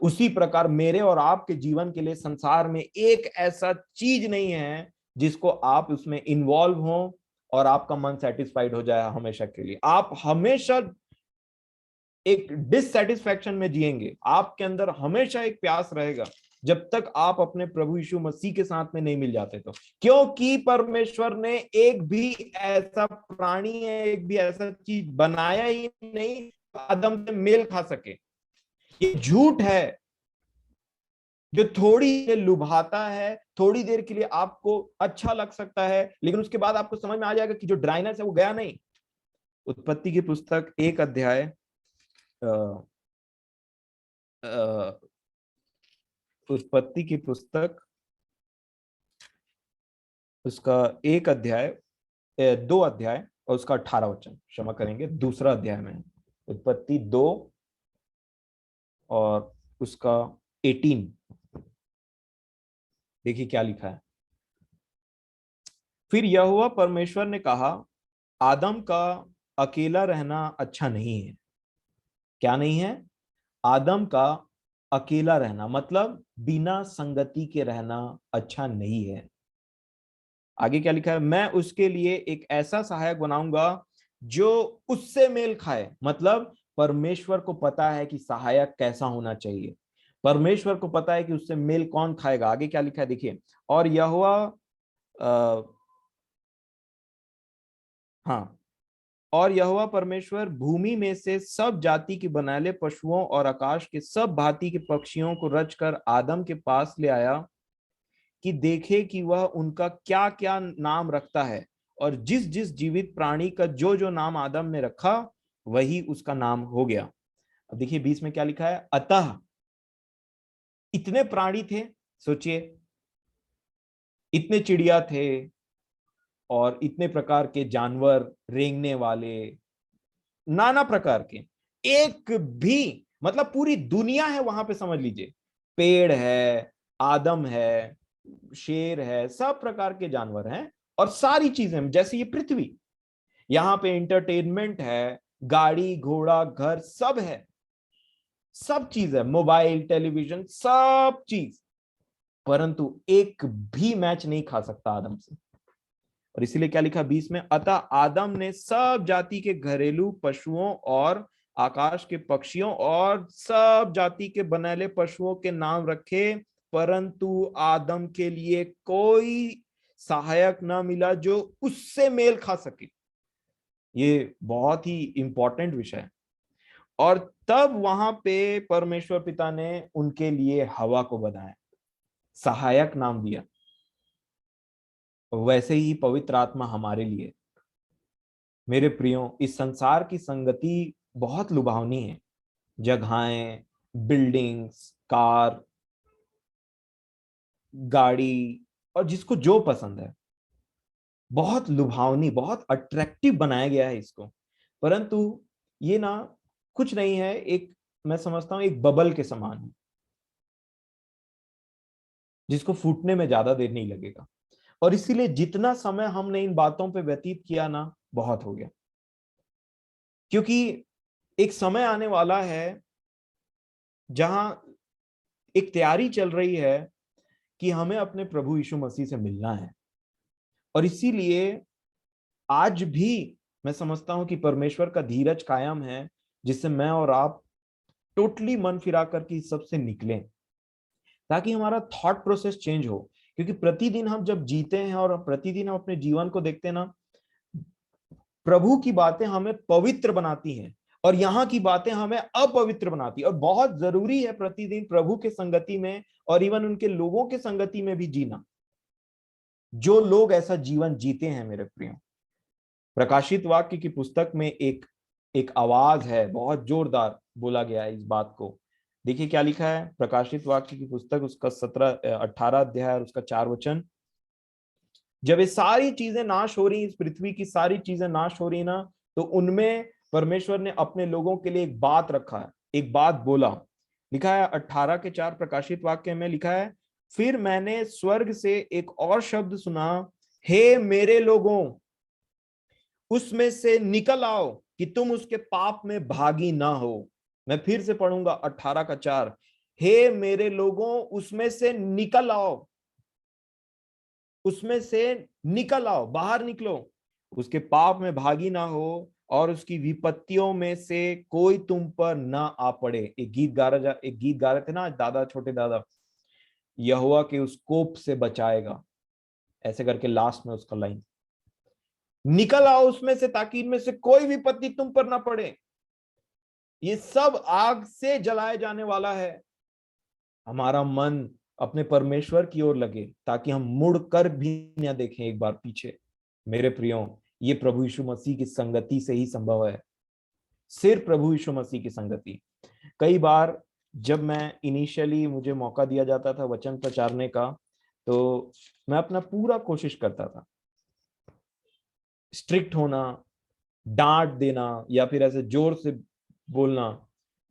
उसी प्रकार मेरे और आपके जीवन के लिए संसार में एक ऐसा चीज नहीं है जिसको आप उसमें इन्वॉल्व हो और आपका मन सेटिस्फाइड हो जाए हमेशा के लिए। आप हमेशा एक डिससेटिस्फैक्शन में जिएंगे, आपके अंदर हमेशा एक प्यास रहेगा जब तक आप अपने प्रभु यीशु मसीह के साथ में नहीं मिल जाते। तो क्योंकि परमेश्वर ने एक भी ऐसा प्राणी है, एक भी ऐसा चीज बनाया ही नहीं आदम से मेल खा सके। ये झूठ है जो थोड़ी देर लुभाता है, थोड़ी देर के लिए आपको अच्छा लग सकता है, लेकिन उसके बाद आपको समझ में आ जाएगा कि जो ड्राइनेस है वो गया नहीं। उत्पत्ति की पुस्तक 1 अध्याय उत्पत्ति की पुस्तक उसका 1 अध्याय 2 अध्याय और उसका 18 वचन, क्षमा करेंगे, दूसरा अध्याय में उत्पत्ति 2 और उसका 18, देखिए क्या लिखा है। फिर यहोवा परमेश्वर ने कहा, आदम का अकेला रहना अच्छा नहीं है। क्या नहीं है? आदम का अकेला रहना, मतलब बिना संगति के रहना अच्छा नहीं है। आगे क्या लिखा है? मैं उसके लिए एक ऐसा सहायक बनाऊंगा जो उससे मेल खाए। मतलब परमेश्वर को पता है कि सहायक कैसा होना चाहिए, परमेश्वर को पता है कि उससे मेल कौन खाएगा। आगे क्या लिखा है देखिए, और यहोवा हाँ, और यहोवा परमेश्वर भूमि में से सब जाति के बनाले पशुओं और आकाश के सब भांति के पक्षियों को रचकर आदम के पास ले आया कि देखे कि वह उनका क्या क्या नाम रखता है। और जिस जिस जीवित प्राणी का जो जो नाम आदम ने रखा वही उसका नाम हो गया। अब देखिए 20 में क्या लिखा है, अतः इतने प्राणी थे, सोचिए इतने चिड़िया थे और इतने प्रकार के जानवर, रेंगने वाले, नाना प्रकार के, एक भी, मतलब पूरी दुनिया है वहां पे, समझ लीजिए पेड़ है, आदम है, शेर है, सब प्रकार के जानवर हैं और सारी चीजें जैसे ये पृथ्वी, यहाँ पे इंटरटेनमेंट है, गाड़ी घोड़ा घर सब है, सब चीज है, मोबाइल टेलीविजन सब चीज, परंतु एक भी मैच नहीं खा सकता आदम से। और इसीलिए क्या लिखा 20 में, अतः आदम ने सब जाति के घरेलू पशुओं और आकाश के पक्षियों और सब जाति के बनैले पशुओं के नाम रखे, परंतु आदम के लिए कोई सहायक ना मिला जो उससे मेल खा सके। ये बहुत ही इंपॉर्टेंट विषय है। और तब वहां पे परमेश्वर पिता ने उनके लिए हवा को बनाया, सहायक नाम दिया। वैसे ही पवित्र आत्मा हमारे लिए, मेरे प्रियो, इस संसार की संगति बहुत लुभावनी है। जगहें, बिल्डिंग्स, कार, गाड़ी, और जिसको जो पसंद है, बहुत लुभावनी, बहुत अट्रैक्टिव बनाया गया है इसको। परंतु ये ना कुछ नहीं है, एक, मैं समझता हूं एक बबल के समान है जिसको फूटने में ज्यादा देर नहीं लगेगा। और इसीलिए जितना समय हमने इन बातों पे व्यतीत किया ना, बहुत हो गया। क्योंकि एक समय आने वाला है जहां एक तैयारी चल रही है कि हमें अपने प्रभु यीशु मसीह से मिलना है। और इसीलिए आज भी मैं समझता हूं कि परमेश्वर का धीरज कायम है, जिससे मैं और आप टोटली मन फिरा करके इस सबसे निकलें, ताकि हमारा थॉट प्रोसेस चेंज हो। क्योंकि प्रतिदिन हम जब जीते हैं और प्रतिदिन हम अपने जीवन को देखते हैं ना, प्रभु की बातें हमें पवित्र बनाती हैं और यहाँ की बातें हमें अपवित्र बनाती है। और बहुत जरूरी है प्रतिदिन प्रभु के संगति में और इवन उनके लोगों के संगति में भी जीना। जो लोग ऐसा जीवन जीते हैं मेरे प्रियो। प्रकाशित वाक्य की पुस्तक में एक एक आवाज है, बहुत जोरदार बोला गया है इस बात को। देखिए क्या लिखा है प्रकाशित वाक्य की पुस्तक, उसका 18 अध्याय और उसका 4 वचन। जब ये सारी चीजें नाश हो रही, इस पृथ्वी की सारी चीजें नाश हो रही ना, तो उनमें परमेश्वर ने अपने लोगों के लिए एक बात रखा है, एक बात बोला। लिखा है 18 के 4 प्रकाशित वाक्य में लिखा है, फिर मैंने स्वर्ग से एक और शब्द सुना, हे मेरे लोगों, उसमें से निकल आओ कि तुम उसके पाप में भागी ना हो। मैं फिर से पढ़ूंगा 18 का 4, हे मेरे लोगों, उसमें से निकल आओ, उसमें से निकल आओ, बाहर निकलो, उसके पाप में भागी ना हो और उसकी विपत्तियों में से कोई तुम पर ना आ पड़े। एक गीत गा रहे थे ना दादा, छोटे दादा, यहोवा के उस कोप से बचाएगा, ऐसे करके लास्ट में उसका लाइन, निकल आओ उसमें से ताकि इनमें से कोई विपत्ति तुम पर ना पड़े। ये सब आग से जलाए जाने वाला है। हमारा मन अपने परमेश्वर की ओर लगे ताकि हम मुड़कर भी न देखें एक बार पीछे। मेरे प्रियो, ये प्रभु यीशु मसीह की संगति से ही संभव है, सिर्फ प्रभु यीशु मसीह की संगति। कई बार जब मैं इनिशियली मुझे मौका दिया जाता था वचन प्रचारने का, तो मैं अपना पूरा कोशिश करता था, स्ट्रिक्ट होना, डांट देना या फिर ऐसे जोर से बोलना,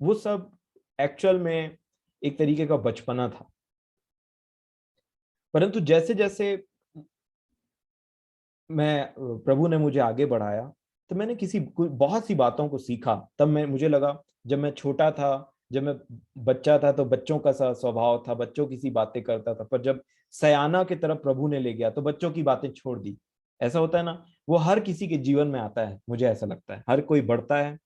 वो सब एक्चुअल में एक तरीके का बचपना था। परंतु जैसे जैसे मैं प्रभु ने मुझे आगे बढ़ाया, तो मैंने बहुत सी बातों को सीखा। तब मुझे लगा, जब मैं छोटा था, जब मैं बच्चा था, तो बच्चों का सा स्वभाव था, बच्चों की सी बातें करता था, पर जब सयाना की तरफ प्रभु ने ले गया तो बच्चों की बातें छोड़ दी। ऐसा होता है ना, वो हर किसी के जीवन में आता है, मुझे ऐसा लगता है हर कोई बढ़ता है।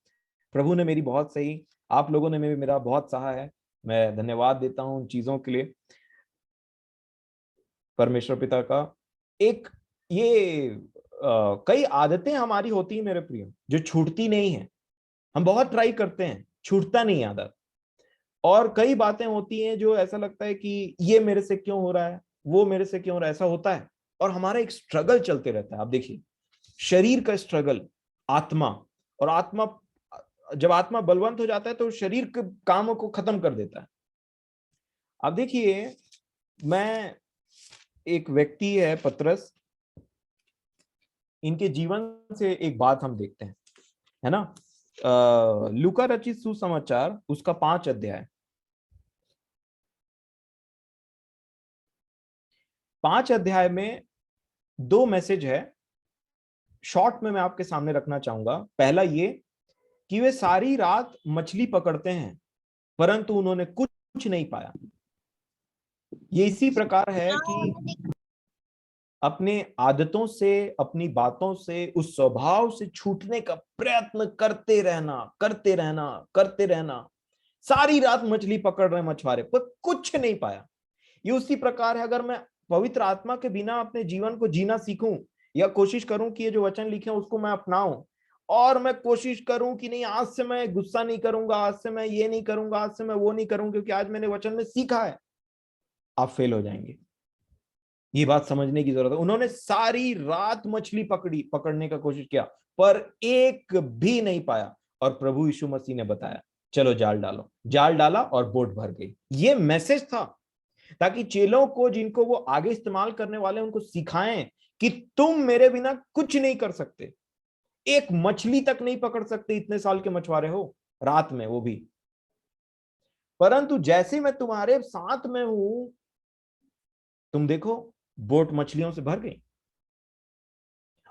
प्रभु ने मेरी बहुत सही, आप लोगों ने मेरा बहुत सहा है, मैं धन्यवाद देता हूं उन चीजों के लिए परमेश्वर पिता का। एक ये कई आदतें हमारी होती है मेरे प्रिय, जो छूटती नहीं है। हम बहुत ट्राई करते हैं, छूटता नहीं आदत। और कई बातें होती हैं जो ऐसा लगता है कि ये मेरे से क्यों हो रहा है, वो मेरे से क्यों हो रहा है, ऐसा होता है। और हमारा एक स्ट्रगल चलते रहता है। आप देखिए, शरीर का स्ट्रगल, आत्मा, और आत्मा, जब आत्मा बलवंत हो जाता है तो शरीर के कामों को खत्म कर देता है। अब देखिए, मैं एक व्यक्ति है पतरस, इनके जीवन से एक बात हम देखते हैं, है ना। लूका रचित सुसमाचार उसका 5 अध्याय, 5 अध्याय में 2 मैसेज है, शॉर्ट में मैं आपके सामने रखना चाहूंगा। पहला ये कि वे सारी रात मछली पकड़ते हैं परंतु उन्होंने कुछ नहीं पाया। ये इसी प्रकार है कि अपने आदतों से, अपनी बातों से, उस स्वभाव से छूटने का प्रयत्न करते रहना, करते रहना, करते रहना। सारी रात मछली पकड़ रहे मछुआरे, पर कुछ नहीं पाया। ये उसी प्रकार है, अगर मैं पवित्र आत्मा के बिना अपने जीवन को जीना सीखूं, या कोशिश करूं कि ये जो वचन लिखे हैं उसको मैं अपनाऊं, और मैं कोशिश करूं कि नहीं आज से मैं गुस्सा नहीं करूंगा, आज से मैं ये नहीं करूंगा, आज से मैं वो नहीं करूंगा क्योंकि आज मैंने वचन में सीखा है, आप फेल हो जाएंगे। ये बात समझने की जरूरत है। उन्होंने सारी रात मछली पकड़ने का कोशिश किया पर एक भी नहीं पाया, और प्रभु यीशु मसीह ने बताया चलो जाल डालो, जाल डाला और बोट भर गई। ये मैसेज था ताकि चेलों को, जिनको वो आगे इस्तेमाल करने वाले, उनको सिखाएं कि तुम मेरे बिना कुछ नहीं कर सकते, एक मछली तक नहीं पकड़ सकते, इतने साल के मछुआरे हो, रात में वो भी, परंतु जैसे मैं तुम्हारे साथ में हूं, तुम देखो बोट मछलियों से भर गई।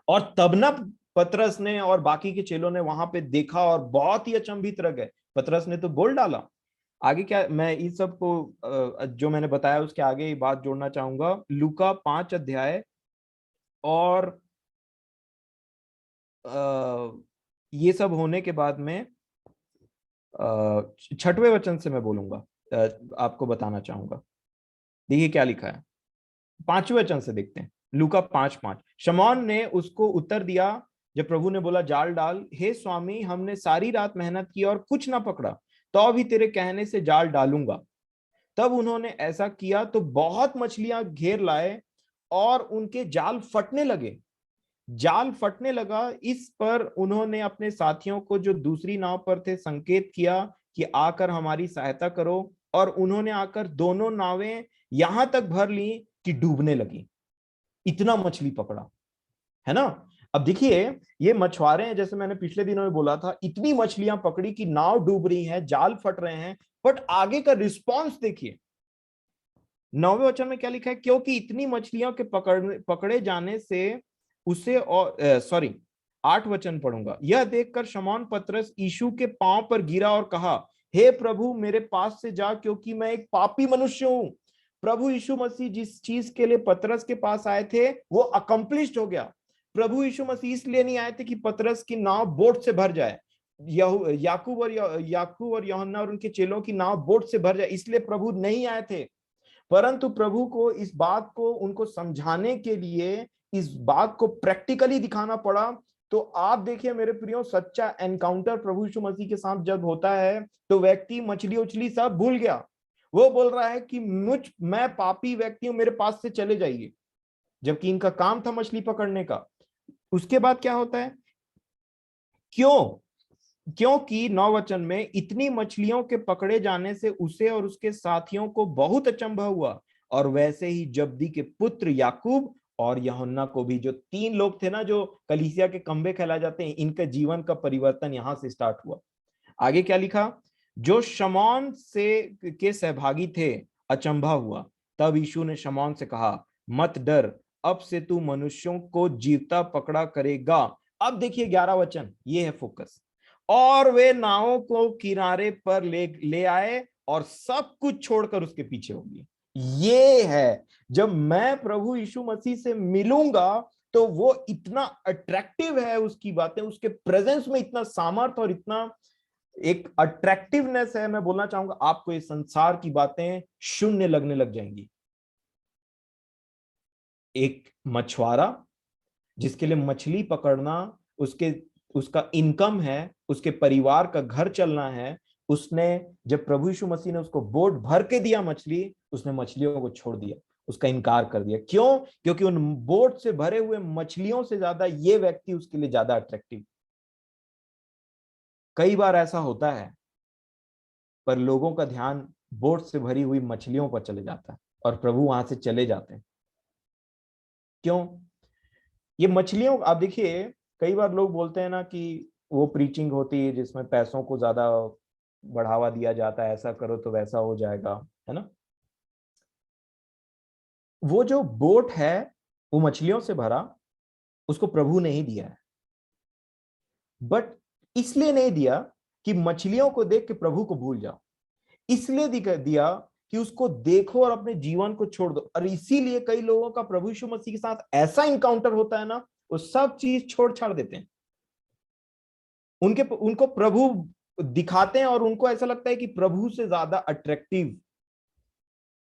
और तब ना पतरस ने और बाकी के चेलों ने वहां पे देखा और बहुत ही अचंभित रह गए। पतरस ने तो बोल डाला। आगे क्या, मैं इस सब को जो मैंने बताया उसके आगे बात जोड़ना चाहूंगा। लूका 5 अध्याय और ये सब होने के बाद में 6वें वचन से मैं बोलूंगा, आपको बताना चाहूंगा। देखिए क्या लिखा है, 5वें वचन से देखते हैं। लूका 5:5, शमौन ने उसको उत्तर दिया, जब प्रभु ने बोला जाल डाल, हे स्वामी, हमने सारी रात मेहनत की और कुछ ना पकड़ा, तो अभी तेरे कहने से जाल डालूंगा। तब उन्होंने ऐसा किया तो बहुत मछलियां घेर लाए और उनके जाल फटने लगे। जाल फटने लगा, इस पर उन्होंने अपने साथियों को जो दूसरी नाव पर थे संकेत किया कि आकर हमारी सहायता करो, और उन्होंने आकर दोनों नावें यहां तक भर ली कि डूबने लगी। इतना मछली पकड़ा, है ना। अब देखिए, ये मछुआरे हैं, जैसे मैंने पिछले दिनों में बोला था, इतनी मछलियां पकड़ी कि नाव डूब रही है, जाल फट रहे हैं, बट आगे का रिस्पॉन्स देखिए। 9वें वचन में क्या लिखा है, क्योंकि इतनी मछलियों के पकड़े जाने से उसे, और सॉरी 8 वचन पढ़ूंगा। यह देखकर शमौन पतरस यीशु के पांव पर गिरा और कहा, हे प्रभु मेरे पास से जा, क्योंकि मैं एक पापी मनुष्य हूं। प्रभु यीशु मसीह जिस चीज के लिए पतरस के पास आए थे वो अकम्प्लिश्ड हो गया। प्रभु यीशु मसीह इसलिए नहीं आए थे कि पतरस की नाव बोट से भर जाए, याकूब और यूहन्ना और उनके चेलों की नाव बोट से भर जाए, इसलिए प्रभु नहीं आए थे। परंतु प्रभु को इस बात को उनको समझाने के लिए इस बात को प्रैक्टिकली दिखाना पड़ा। तो आप देखिए मेरे प्रियो, सच्चा एनकाउंटर प्रभु यीशु मसीह के साथ जब होता है तो व्यक्ति मछली उछली सब भूल गया। वो बोल रहा है कि मैं पापी व्यक्ति हूं, मेरे पास से चले जाइए, जबकि इनका काम था मछली पकड़ने का। उसके बाद क्या होता है, क्यों, क्योंकि 9 वचन में इतनी मछलियों के पकड़े जाने से उसे और उसके साथियों को बहुत अचंभा हुआ, और वैसे ही जब्दी के पुत्र याकूब और यूहन्ना को भी। जो 3 लोग थे ना, जो कलीसिया के खंबे कहलाए जाते हैं, इनके जीवन का परिवर्तन यहां से स्टार्ट हुआ। आगे क्या लिखा, जो शमौन से के सहभागी थे अचंभा हुआ। तब यीशु ने शमौन से कहा, मत डर, अब से तू मनुष्यों को जीवता पकड़ा करेगा। अब देखिए 11 वचन, ये है फोकस। और वे नावों को किनारे पर ले आए और सब कुछ छोड़कर उसके पीछे हो गए। ये है, जब मैं प्रभु यीशु मसीह से मिलूंगा तो वो इतना अट्रैक्टिव है, उसकी बातें, उसके प्रेजेंस में इतना सामर्थ और इतना एक अट्रैक्टिवनेस है। मैं बोलना चाहूंगा आपको, ये संसार की बातें शून्य लगने लग जाएंगी। एक मछुआरा जिसके लिए मछली पकड़ना उसके उसका इनकम है, उसके परिवार का घर चलना है, उसने, जब प्रभु यीशु मसीह ने उसको बोट भर के दिया मछली, उसने मछलियों को छोड़ दिया, उसका इनकार कर दिया। क्यों? क्योंकि उन बोट से भरे हुए मछलियों से ज्यादा ये व्यक्ति उसके लिए ज्यादा अट्रैक्टिव। कई बार ऐसा होता है, पर लोगों का ध्यान बोट से भरी हुई मछलियों पर चले जाता है और प्रभु वहां से चले जाते हैं। क्यों? ये मछलियों, आप देखिए, कई बार लोग बोलते हैं ना कि वो प्रीचिंग होती है जिसमें पैसों को ज्यादा बढ़ावा दिया जाता है, ऐसा करो तो वैसा हो जाएगा, है ना। वो जो बोट है वो मछलियों से भरा, उसको प्रभु ने ही दिया है, बट इसलिए नहीं दिया कि मछलियों को देख के प्रभु को भूल जाओ, इसलिए दिया कि उसको देखो और अपने जीवन को छोड़ दो। और इसीलिए कई लोगों का प्रभु यीशु मसीह के साथ ऐसा इनकाउंटर होता है ना, वो सब चीज छोड़ छाड़ देते हैं। उनको प्रभु दिखाते हैं और उनको ऐसा लगता है कि प्रभु से ज्यादा अट्रैक्टिव,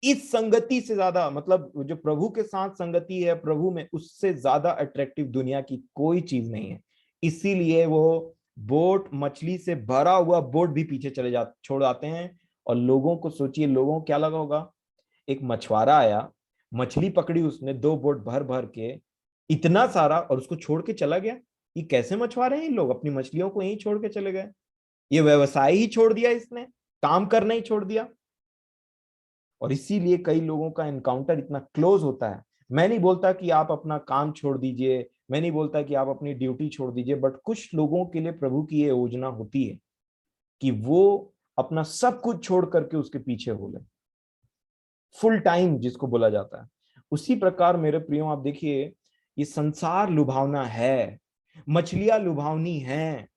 इस संगति से ज्यादा, मतलब जो प्रभु के साथ संगति है प्रभु में, उससे ज्यादा अट्रैक्टिव दुनिया की कोई चीज नहीं है। इसीलिए वो बोट, मछली से भरा हुआ बोट भी पीछे छोड़ आते हैं। और लोगों को सोचिए, लोगों को क्या लगा होगा, एक मछुआरा आया, मछली पकड़ी उसने 2 बोट भर भर के, इतना सारा, और उसको छोड़ के चला गया। ये कैसे मछुआरे हैं लोग, अपनी मछलियों को यहीं छोड़ के चले गए। ये व्यवसाय ही छोड़ दिया, इसने काम करना ही छोड़ दिया। और इसीलिए कई लोगों का एनकाउंटर इतना क्लोज होता है। मैं नहीं बोलता कि आप अपना काम छोड़ दीजिए, मैं नहीं बोलता कि आप अपनी ड्यूटी छोड़ दीजिए, बट कुछ लोगों के लिए प्रभु की ये योजना होती है कि वो अपना सब कुछ छोड़ करके उसके पीछे हो गए, फुल टाइम जिसको बोला जाता है। उसी प्रकार मेरे प्रियो, आप देखिए, ये संसार लुभावना है, मछलियां लुभावनी हैं,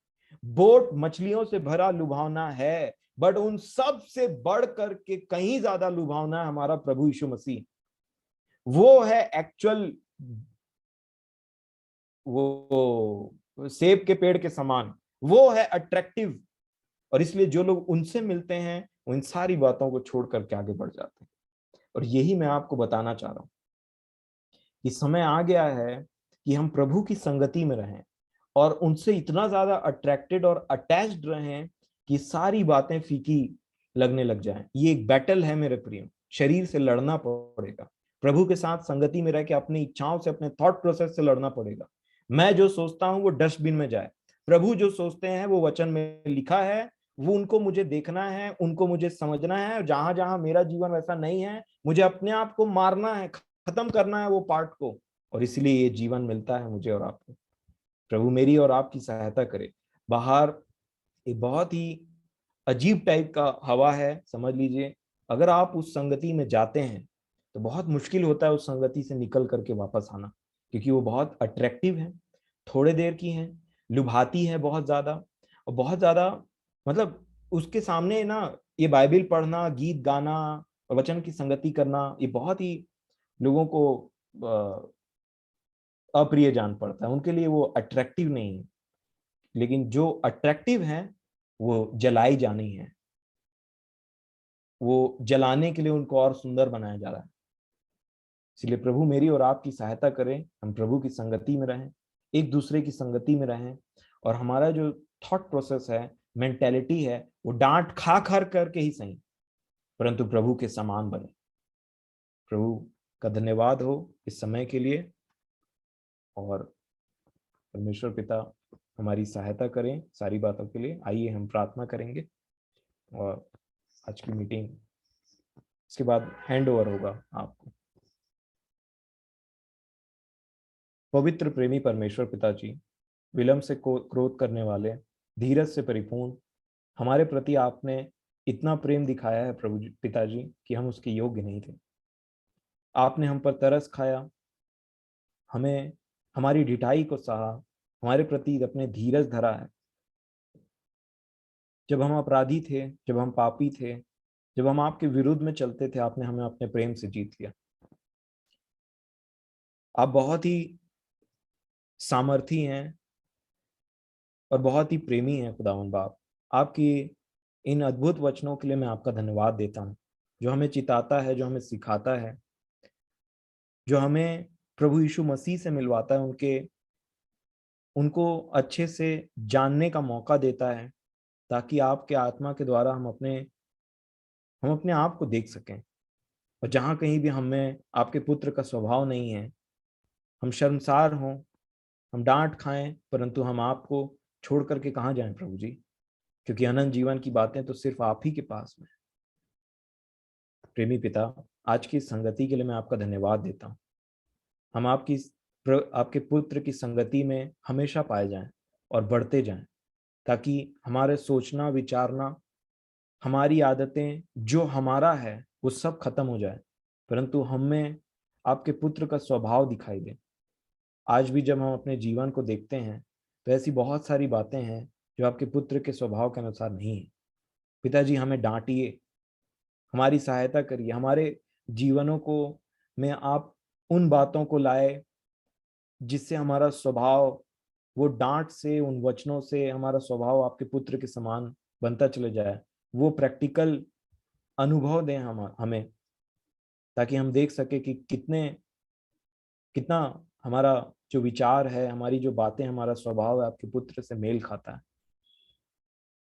बोट मछलियों से भरा लुभावना है, बट उन सब से बढ़ करके कहीं ज्यादा लुभावना है हमारा प्रभु यीशु मसीह। वो है एक्चुअल, वो सेब के पेड़ के समान, वो है अट्रैक्टिव। और इसलिए जो लोग उनसे मिलते हैं वो इन सारी बातों को छोड़ करके आगे बढ़ जाते हैं। और यही मैं आपको बताना चाह रहा हूं कि समय आ गया है कि हम प्रभु की संगति में रहें और उनसे इतना ज्यादा अट्रैक्टेड और अटैच्ड रहें कि सारी बातें फीकी लगने लग जाएं। ये एक बैटल है मेरे प्रिय, शरीर से लड़ना पड़ेगा। प्रभु के साथ संगति में रह के अपनी इच्छाओं से, अपने थॉट प्रोसेस से लड़ना पड़ेगा। मैं जो सोचता हूं वो डस्टबिन में जाए, प्रभु जो सोचते हैं वो वचन में लिखा है, वो उनको मुझे देखना है, उनको मुझे समझना है, और जहां जहां मेरा जीवन वैसा नहीं है मुझे अपने आप को मारना है, खत्म करना है वो पार्ट को, और इसलिए ये जीवन मिलता है मुझे और आपको। प्रभु मेरी और आपकी सहायता करे। बाहर एक बहुत ही अजीब टाइप का हवा है, समझ लीजिए। अगर आप उस संगति में जाते हैं तो बहुत मुश्किल होता है उस संगति से निकल करके वापस आना, क्योंकि वो बहुत अट्रैक्टिव है, थोड़े देर की है, लुभाती है बहुत ज्यादा, और बहुत ज्यादा, मतलब उसके सामने ना ये बाइबल पढ़ना, गीत गाना और वचन की संगति करना, ये बहुत ही लोगों को अप्रिय जान पड़ता है, उनके लिए वो अट्रैक्टिव नहीं है। लेकिन जो अट्रैक्टिव है वो जलाई जानी है, वो जलाने के लिए उनको और सुंदर बनाया जा रहा है। इसलिए प्रभु मेरी और आपकी सहायता करें, हम प्रभु की संगति में रहें, एक दूसरे की संगति में रहें, और हमारा जो थॉट प्रोसेस है, मेंटेलिटी है, वो डांट खा खा करके ही सही, परंतु प्रभु के समान बने। प्रभु का धन्यवाद हो इस समय के लिए, और परमेश्वर पिता हमारी सहायता करें सारी बातों के लिए। आइए हम प्रार्थना करेंगे और आज की मीटिंग इसके बाद हैंड ओवर होगा आपको। पवित्र प्रेमी परमेश्वर पिताजी, विलंब से क्रोध करने वाले, धीरज से परिपूर्ण, हमारे प्रति आपने इतना प्रेम दिखाया है प्रभु पिताजी कि हम उसके योग्य नहीं थे। आपने हम पर तरस खाया, हमें हमारी ढिठाई को सहा, हमारे प्रति अपने धीरज धरा है। जब हम अपराधी थे, जब हम पापी थे, जब हम आपके विरुद्ध में चलते थे, आपने हमें अपने प्रेम से जीत लिया। आप बहुत ही सामर्थी हैं और बहुत ही प्रेमी हैं खुदावन बाप। आपकी इन अद्भुत वचनों के लिए मैं आपका धन्यवाद देता हूँ, जो हमें चिताता है, जो हमें सिखाता है, जो हमें प्रभु यीशु मसीह से मिलवाता है, उनको अच्छे से जानने का मौका देता है, ताकि आपके आत्मा के द्वारा हम अपने आप को देख सकें। और जहाँ कहीं भी हमें आपके पुत्र का स्वभाव नहीं है, हम शर्मसार हों, हम डांट खाएं, परंतु हम आपको छोड़ करके कहाँ जाएं प्रभु जी, क्योंकि अनंत जीवन की बातें तो सिर्फ आप ही के पास में। प्रेमी पिता, आज की संगति के लिए मैं आपका धन्यवाद देता हूँ। हम आपके पुत्र की संगति में हमेशा पाए जाएं और बढ़ते जाएं, ताकि हमारे सोचना, विचारना, हमारी आदतें, जो हमारा है वो सब खत्म हो जाए, परंतु हमें आपके पुत्र का स्वभाव दिखाई दे। आज भी जब हम अपने जीवन को देखते हैं तो ऐसी बहुत सारी बातें हैं जो आपके पुत्र के स्वभाव के अनुसार नहीं है। पिताजी, हमें डांटिए, हमारी सहायता करिए, हमारे जीवनों को में आप उन बातों को लाए जिससे हमारा स्वभाव, वो डांट से, उन वचनों से हमारा स्वभाव आपके पुत्र के समान बनता चले जाए। वो प्रैक्टिकल अनुभव दें हमें, ताकि हम देख सके कि कितना हमारा जो विचार है, हमारी जो बातें, हमारा स्वभाव है, आपके पुत्र से मेल खाता है।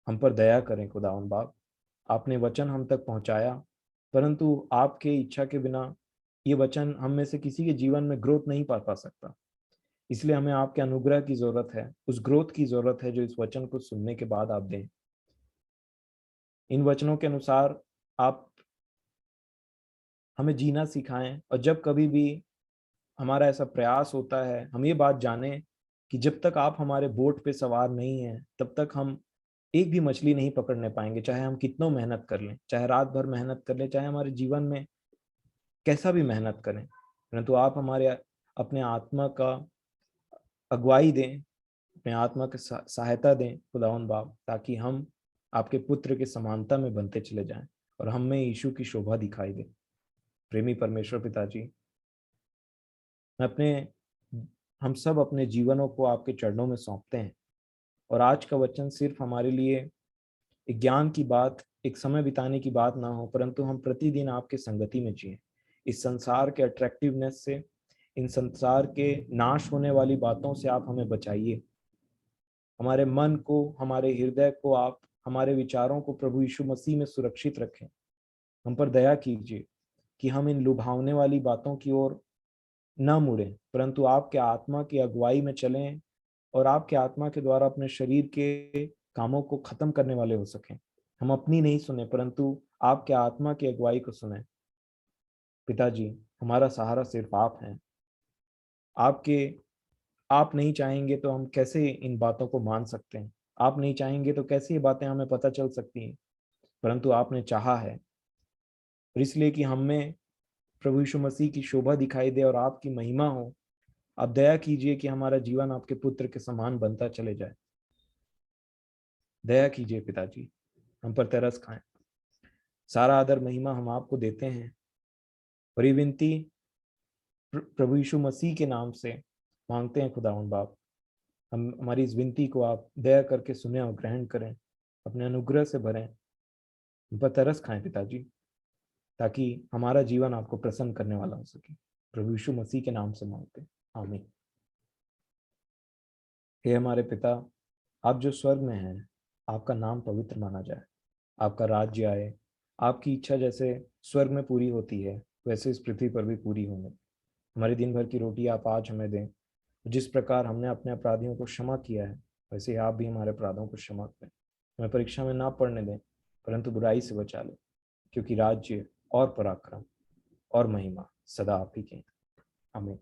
हम पर दया करें खुदावंद बाप। आपने वचन हम तक पहुंचाया, परंतु आपके इच्छा के बिना ये वचन हम में से किसी के जीवन में ग्रोथ नहीं पा सकता। इसलिए हमें आपके अनुग्रह की जरूरत है, उस ग्रोथ की जरूरत है जो इस वचन को सुनने के बाद आप दें। इन वचनों के अनुसार आप हमें जीना सिखाएं, और जब कभी भी हमारा ऐसा प्रयास होता है, हम ये बात जाने कि जब तक आप हमारे बोट पे सवार नहीं हैं तब तक हम एक भी मछली नहीं पकड़ने पाएंगे, चाहे हम कितनों मेहनत कर लें, चाहे रात भर मेहनत कर लें, चाहे हमारे जीवन में कैसा भी मेहनत करें, परंतु आप हमारे अपने आत्मा का अगुवाई दें, अपने आत्मा की सहायता दें खुदावंद बाप, ताकि हम आपके पुत्र के समानता में बनते चले जाएं और हमें यीशु की शोभा दिखाई दे। प्रेमी परमेश्वर पिताजी, मैं अपने हम सब अपने जीवनों को आपके चरणों में सौंपते हैं, और आज का वचन सिर्फ हमारे लिए एक ज्ञान की बात, एक समय बिताने की बात ना हो, परंतु हम प्रतिदिन आपके संगति में जिए। इस संसार के अट्रैक्टिवनेस से, इन संसार के नाश होने वाली बातों से आप हमें बचाइए। हमारे मन को, हमारे हृदय को आप, हमारे विचारों को प्रभु यीशु मसीह में सुरक्षित रखें। हम पर दया कीजिए कि हम इन लुभावने वाली बातों की ओर न मुड़ें, परंतु आपके आत्मा की अगुवाई में चलें और आपके आत्मा के द्वारा अपने शरीर के कामों को खत्म करने वाले हो सकें। हम अपनी नहीं सुने, परंतु आपके आत्मा की अगुवाई को सुने। पिताजी, हमारा सहारा सिर्फ आप हैं। आपके आप नहीं चाहेंगे तो हम कैसे इन बातों को मान सकते हैं? आप नहीं चाहेंगे तो कैसे ये बातें हमें पता चल सकती हैं? परंतु आपने चाहा है, और इसलिए कि हम में प्रभु यीशु मसीह की शोभा दिखाई दे और आपकी महिमा हो, आप दया कीजिए कि हमारा जीवन आपके पुत्र के समान बनता चले जाए। दया कीजिए पिताजी, हम पर तरस खाएं। सारा आदर महिमा हम आपको देते हैं और ये विनती प्रभु यीशु मसीह के नाम से मांगते हैं खुदावंद बाप। हम हमारी इस विनती को आप दया करके सुने और ग्रहण करें, अपने अनुग्रह से भरें, हम पर तरस खाएं पिताजी, ताकि हमारा जीवन आपको प्रसन्न करने वाला हो सके। प्रभु यीशु मसीह के नाम से मांगते हैं, आमीन। हे हमारे पिता, आप जो स्वर्ग में हैं, आपका नाम पवित्र माना जाए। आपका राज्य आए, आपकी इच्छा जैसे स्वर्ग में पूरी होती है वैसे इस पृथ्वी पर भी पूरी होने। हमारे दिन भर की रोटी आप आज हमें दें। जिस प्रकार हमने अपने अपराधियों को क्षमा किया है, वैसे ही आप भी हमारे अपराधों को क्षमा करें। हमें परीक्षा में ना पड़ने दें, परंतु बुराई से बचा लें, क्योंकि राज्य और पराक्रम और महिमा सदा आप ही के हैं। आमीन।